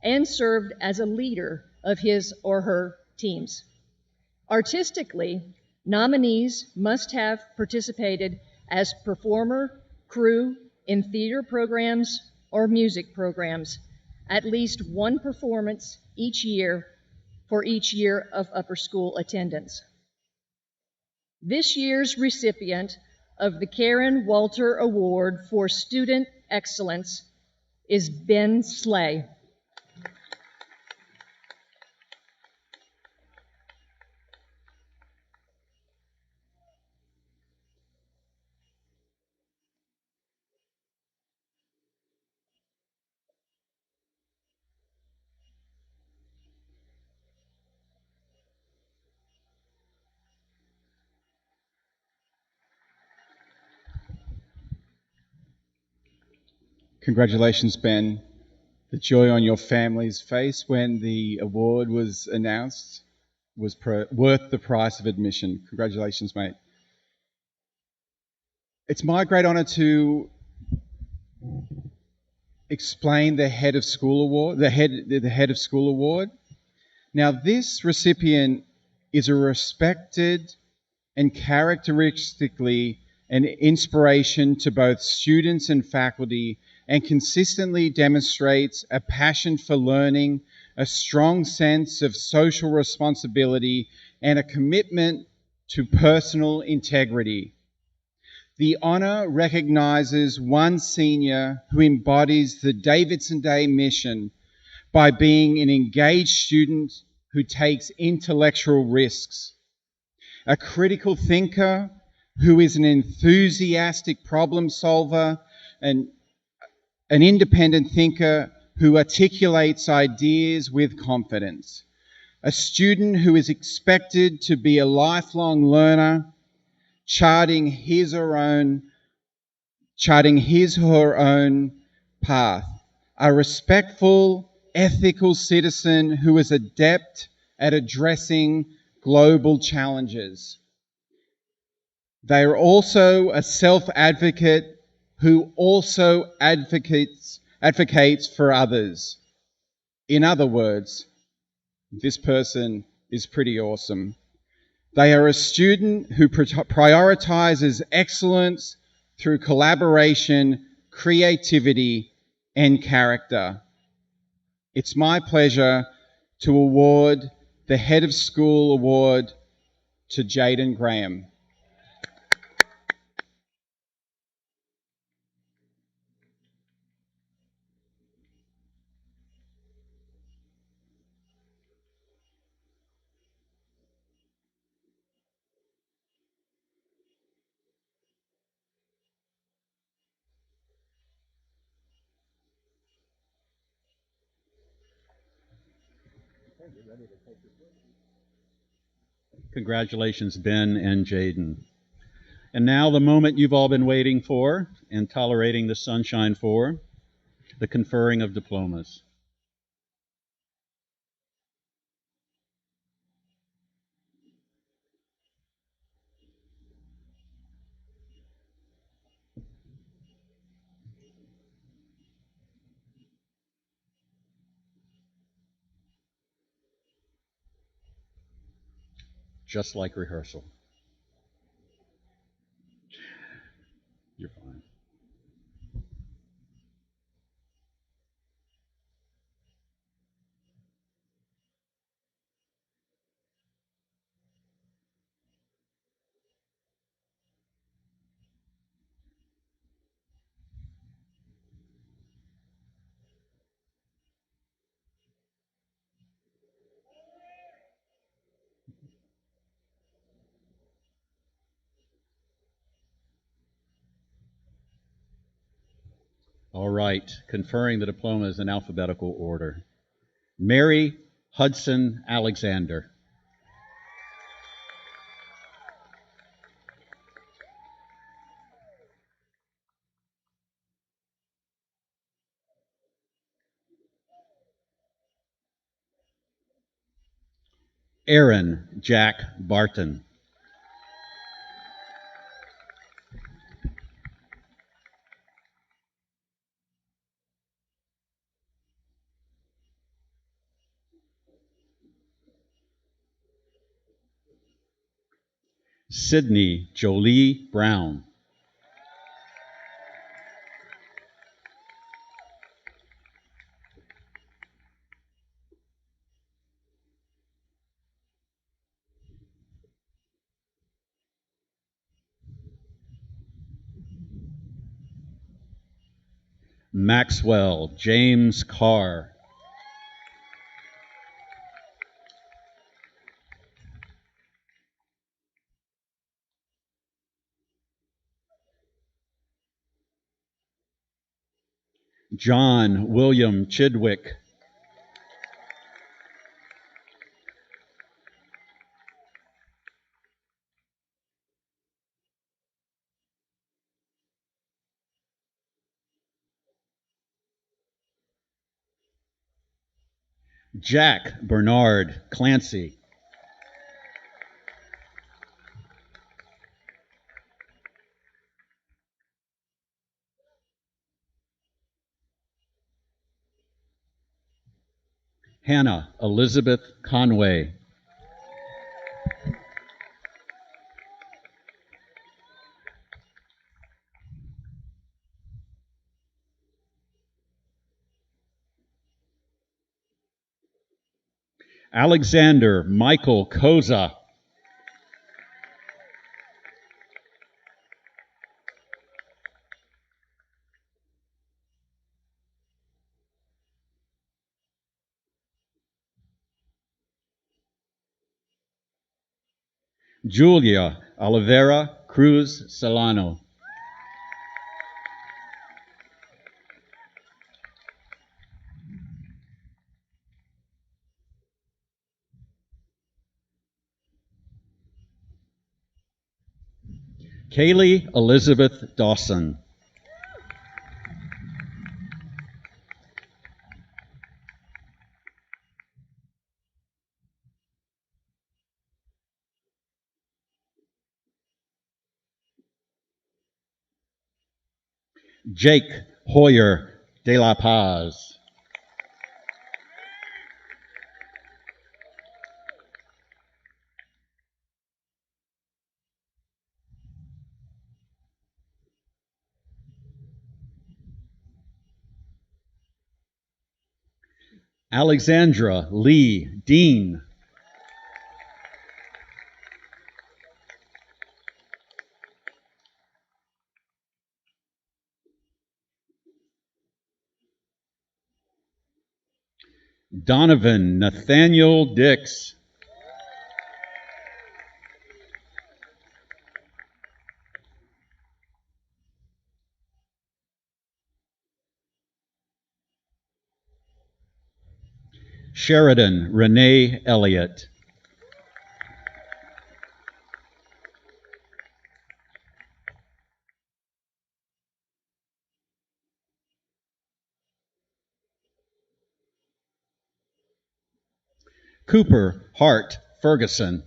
and served as a leader of his or her teams. Artistically, nominees must have participated as performer, crew in theater programs or music programs, at least one performance each year for each year of upper school attendance. This year's recipient of the Karen Walter Award for Student Excellence is Ben Slay. Congratulations, Ben. The joy on your family's face when the award was announced was worth the price of admission. Congratulations, mate. It's my great honor to explain the head of school award, the head of school award. Now, this recipient is a respected and characteristically an inspiration to both students and faculty, and consistently demonstrates a passion for learning, a strong sense of social responsibility, and a commitment to personal integrity. The honor recognizes one senior who embodies the Davidson Day mission by being an engaged student who takes intellectual risks, a critical thinker who is an enthusiastic problem solver, and an independent thinker who articulates ideas with confidence, a student who is expected to be a lifelong learner, charting his or her own path, a respectful, ethical citizen who is adept at addressing global challenges. They are also a self-advocate who also advocates for others. In other words, this person is pretty awesome. They are a student who prioritizes excellence through collaboration, creativity, and character. It's my pleasure to award the Head of School Award to Jaden Graham. Congratulations, Ben and Jaden. And now the moment you've all been waiting for and tolerating the sunshine for, the conferring of diplomas. Just like rehearsal. You're fine. All right, conferring the diplomas in alphabetical order. Mary Hudson Alexander. Aaron Jack Barton. Sydney Jolie Brown. Maxwell James Carr. John William Chidwick. Jack Bernard Clancy. Hannah Elizabeth Conway. Alexander Michael Koza. Julia Oliveira Cruz Solano. Kaylee Elizabeth Dawson. Jake Hoyer de la Paz. Alexandra Lee Dean. Donovan Nathaniel Dix. Sheridan Renee Elliott. Cooper Hart Ferguson.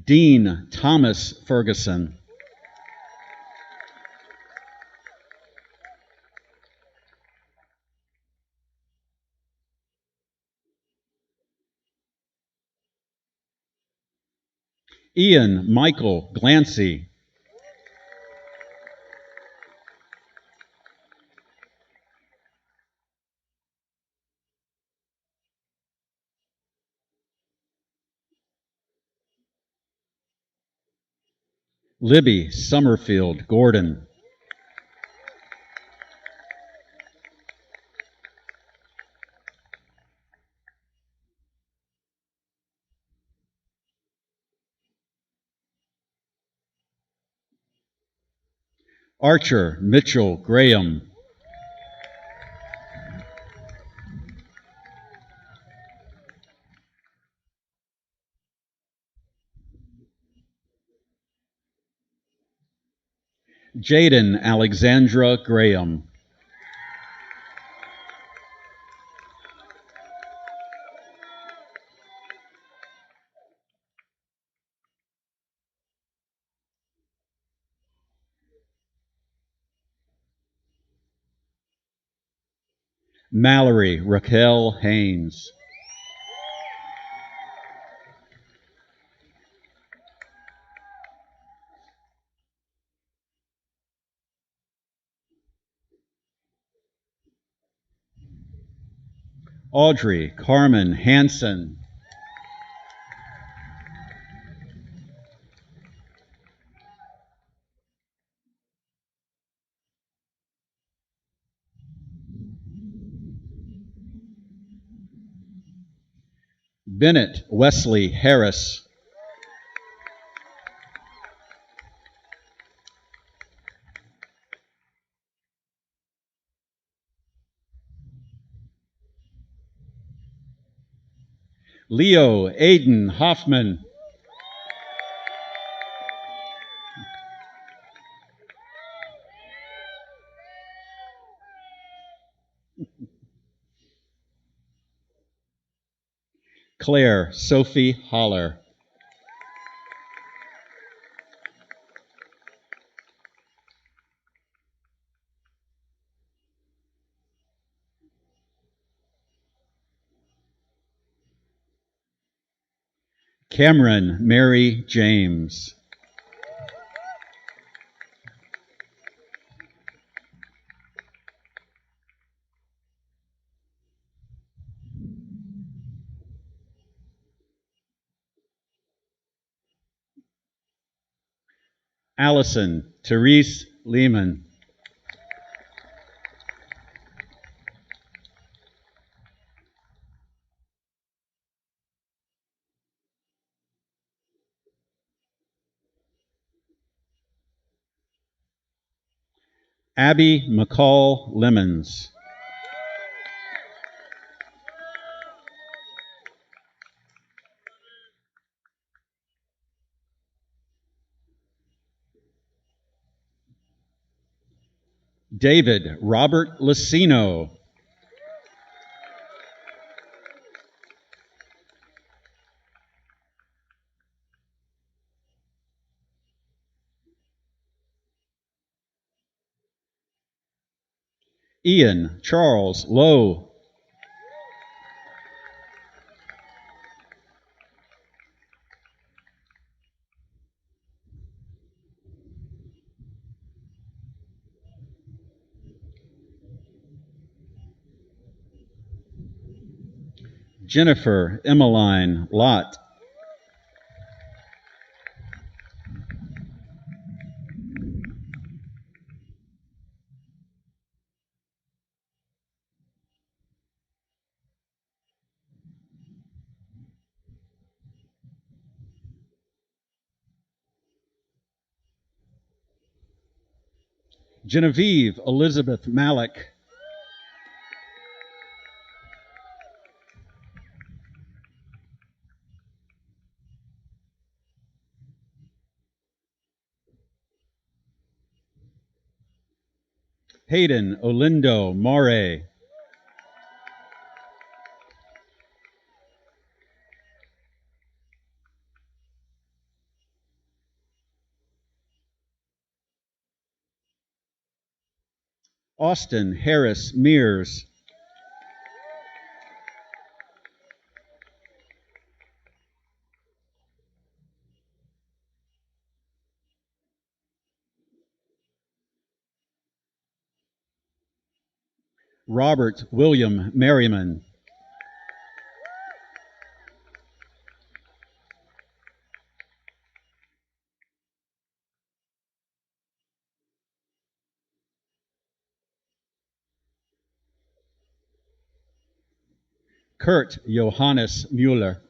Dean Thomas Ferguson. Ian Michael Glancy. Libby Summerfield Gordon. Archer Mitchell Graham. Jaden Alexandra Graham. Mallory Raquel Haynes. Audrey Carmen Hansen. Bennett Wesley Harris. Leo Aiden Hoffman. Claire Sophie Holler. Cameron Mary James. Allison Therese Lehman. Abby McCall Lemons. David Robert Lucino. Ian Charles Lowe. Jennifer Emmeline Lott. Genevieve Elizabeth Malik. Hayden Olindo Moray. Austin Harris Mears. Robert William Merriman. Kurt Johannes Mueller.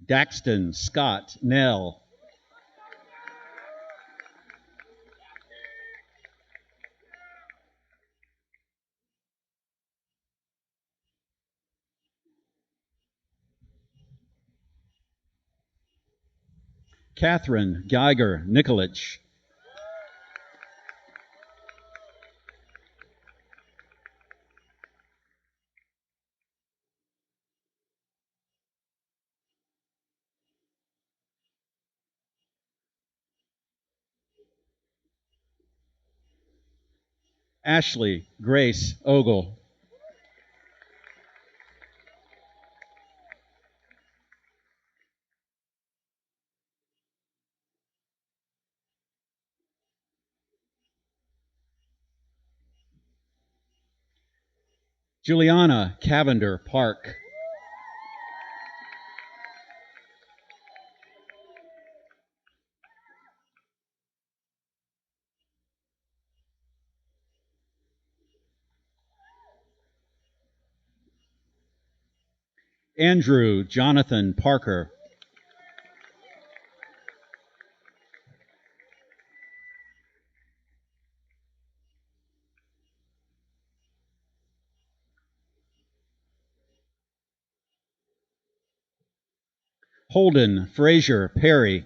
Daxton Scott Nell. Catherine Geiger Nikolich. Ashley Grace Ogle. Juliana Cavender Park. Andrew Jonathan Parker. Holden Frazier Perry.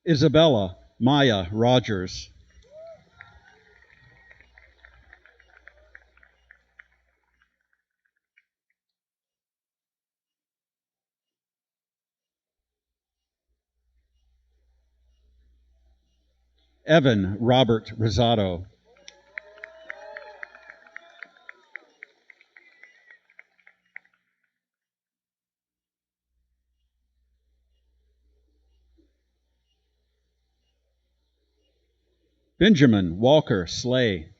Isabella Maya Rogers. Evan Robert Rosado. Benjamin Walker Slay.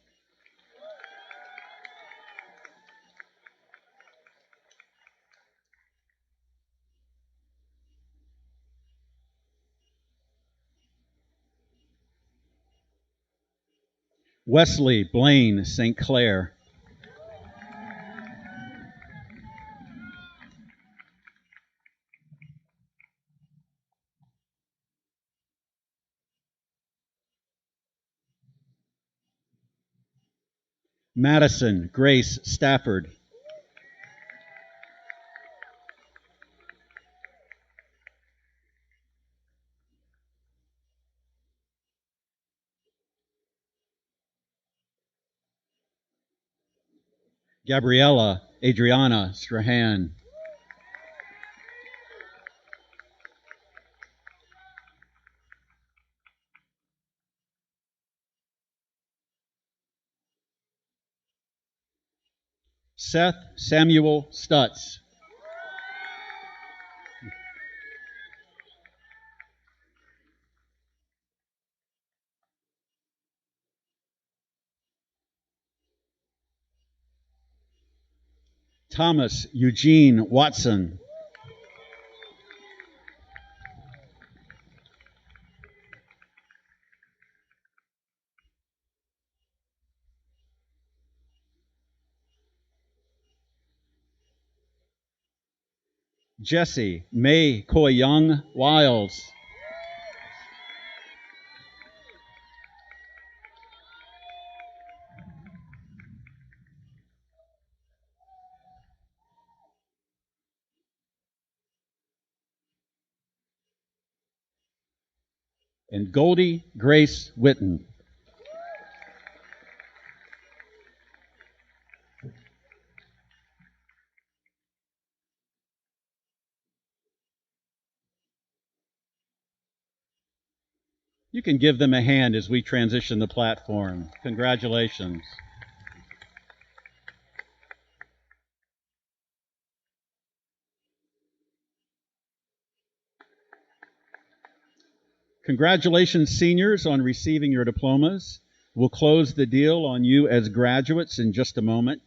Wesley Blaine St. Clair. Madison Grace Stafford. Gabriella Adriana Strahan. Seth Samuel Stutz. Thomas Eugene Watson. Jesse May Koi Young Wiles. And Goldie Grace Witten. You can give them a hand as we transition the platform. Congratulations. Congratulations, seniors, on receiving your diplomas. We'll close the deal on you as graduates in just a moment.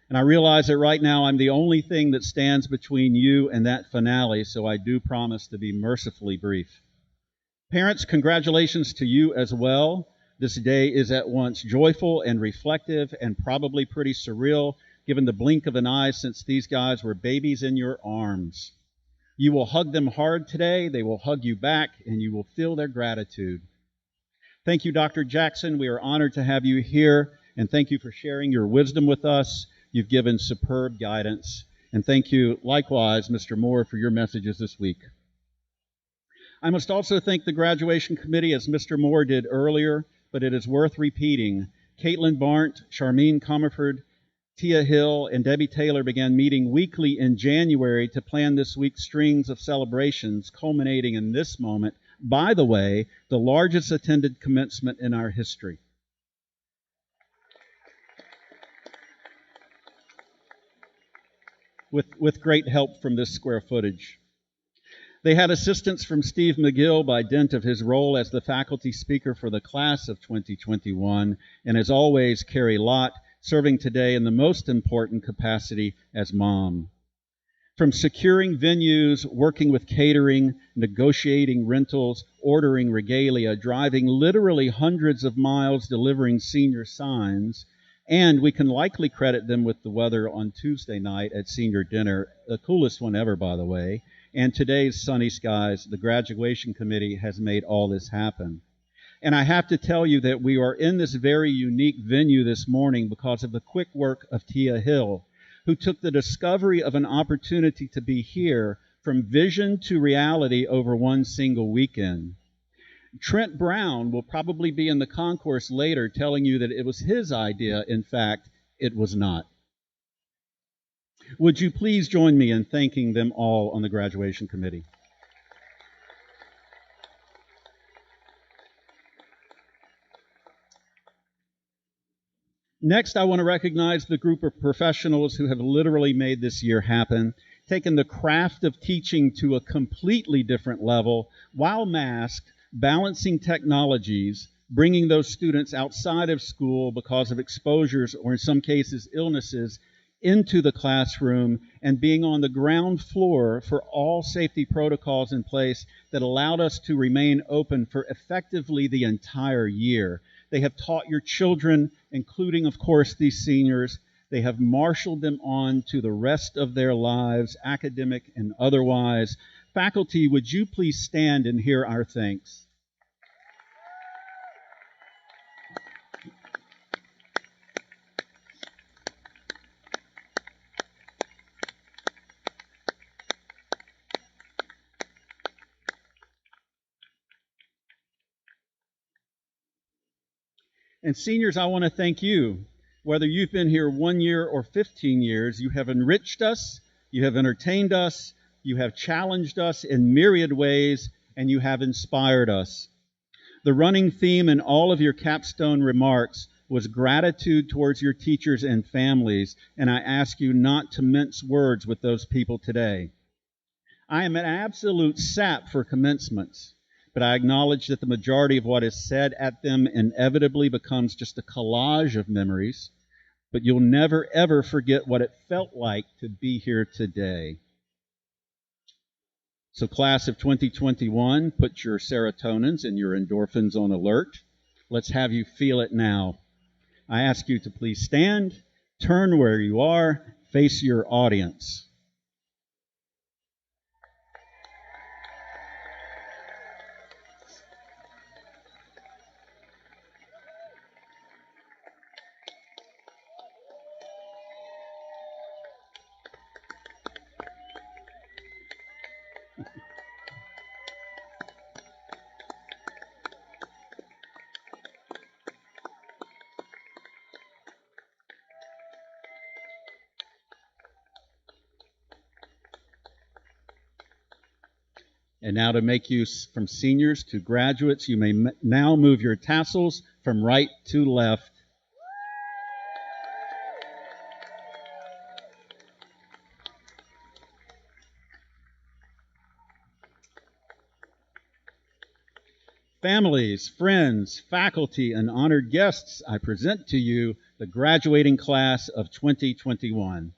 And I realize that right now I'm the only thing that stands between you and that finale, so I do promise to be mercifully brief. Parents, congratulations to you as well. This day is at once joyful and reflective and probably pretty surreal, given the blink of an eye since these guys were babies in your arms. You will hug them hard today, they will hug you back, and you will feel their gratitude. Thank you, Dr. Jackson. We are honored to have you here, and thank you for sharing your wisdom with us. You've given superb guidance. And thank you, likewise, Mr. Moore, for your messages this week. I must also thank the graduation committee, as Mr. Moore did earlier, but it is worth repeating. Caitlin Barnt, Charmine Comerford, Tia Hill, and Debbie Taylor began meeting weekly in January to plan this week's strings of celebrations, culminating in this moment, by the way, the largest attended commencement in our history. With great help from this square footage. They had assistance from Steve McGill by dint of his role as the faculty speaker for the class of 2021, and as always, Carrie Lott, serving today in the most important capacity as mom. From securing venues, working with catering, negotiating rentals, ordering regalia, driving literally hundreds of miles delivering senior signs, and we can likely credit them with the weather on Tuesday night at senior dinner, the coolest one ever, by the way, and today's sunny skies. The graduation committee has made all this happen. And I have to tell you that we are in this very unique venue this morning because of the quick work of Tia Hill, who took the discovery of an opportunity to be here from vision to reality over one single weekend. Trent Brown will probably be in the concourse later telling you that it was his idea. In fact, it was not. Would you please join me in thanking them all on the graduation committee? Next, I want to recognize the group of professionals who have literally made this year happen, taken the craft of teaching to a completely different level, while masked, balancing technologies, bringing those students outside of school because of exposures or in some cases illnesses into the classroom, and being on the ground floor for all safety protocols in place that allowed us to remain open for effectively the entire year. They have taught your children, including, of course, these seniors. They have marshaled them on to the rest of their lives, academic and otherwise. Faculty, would you please stand and hear our thanks? And seniors, I want to thank you. Whether you've been here 1 year or 15 years, you have enriched us, you have entertained us, you have challenged us in myriad ways, and you have inspired us. The running theme in all of your capstone remarks was gratitude towards your teachers and families, and I ask you not to mince words with those people today. I am an absolute sap for commencements, but I acknowledge that the majority of what is said at them inevitably becomes just a collage of memories, but you'll never, ever forget what it felt like to be here today. So class of 2021, put your serotonins and your endorphins on alert. Let's have you feel it now. I ask you to please stand, turn where you are, face your audience. And now to make you from seniors to graduates, you may now move your tassels from right to left. Families, friends, faculty, and honored guests, I present to you the graduating class of 2021.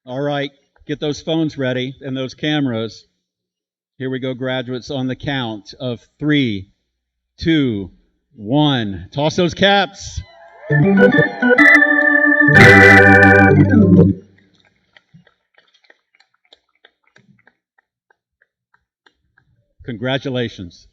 All right, get those phones ready and those cameras. Here we go, graduates, on the count of 3, 2, 1. Toss those caps. Congratulations.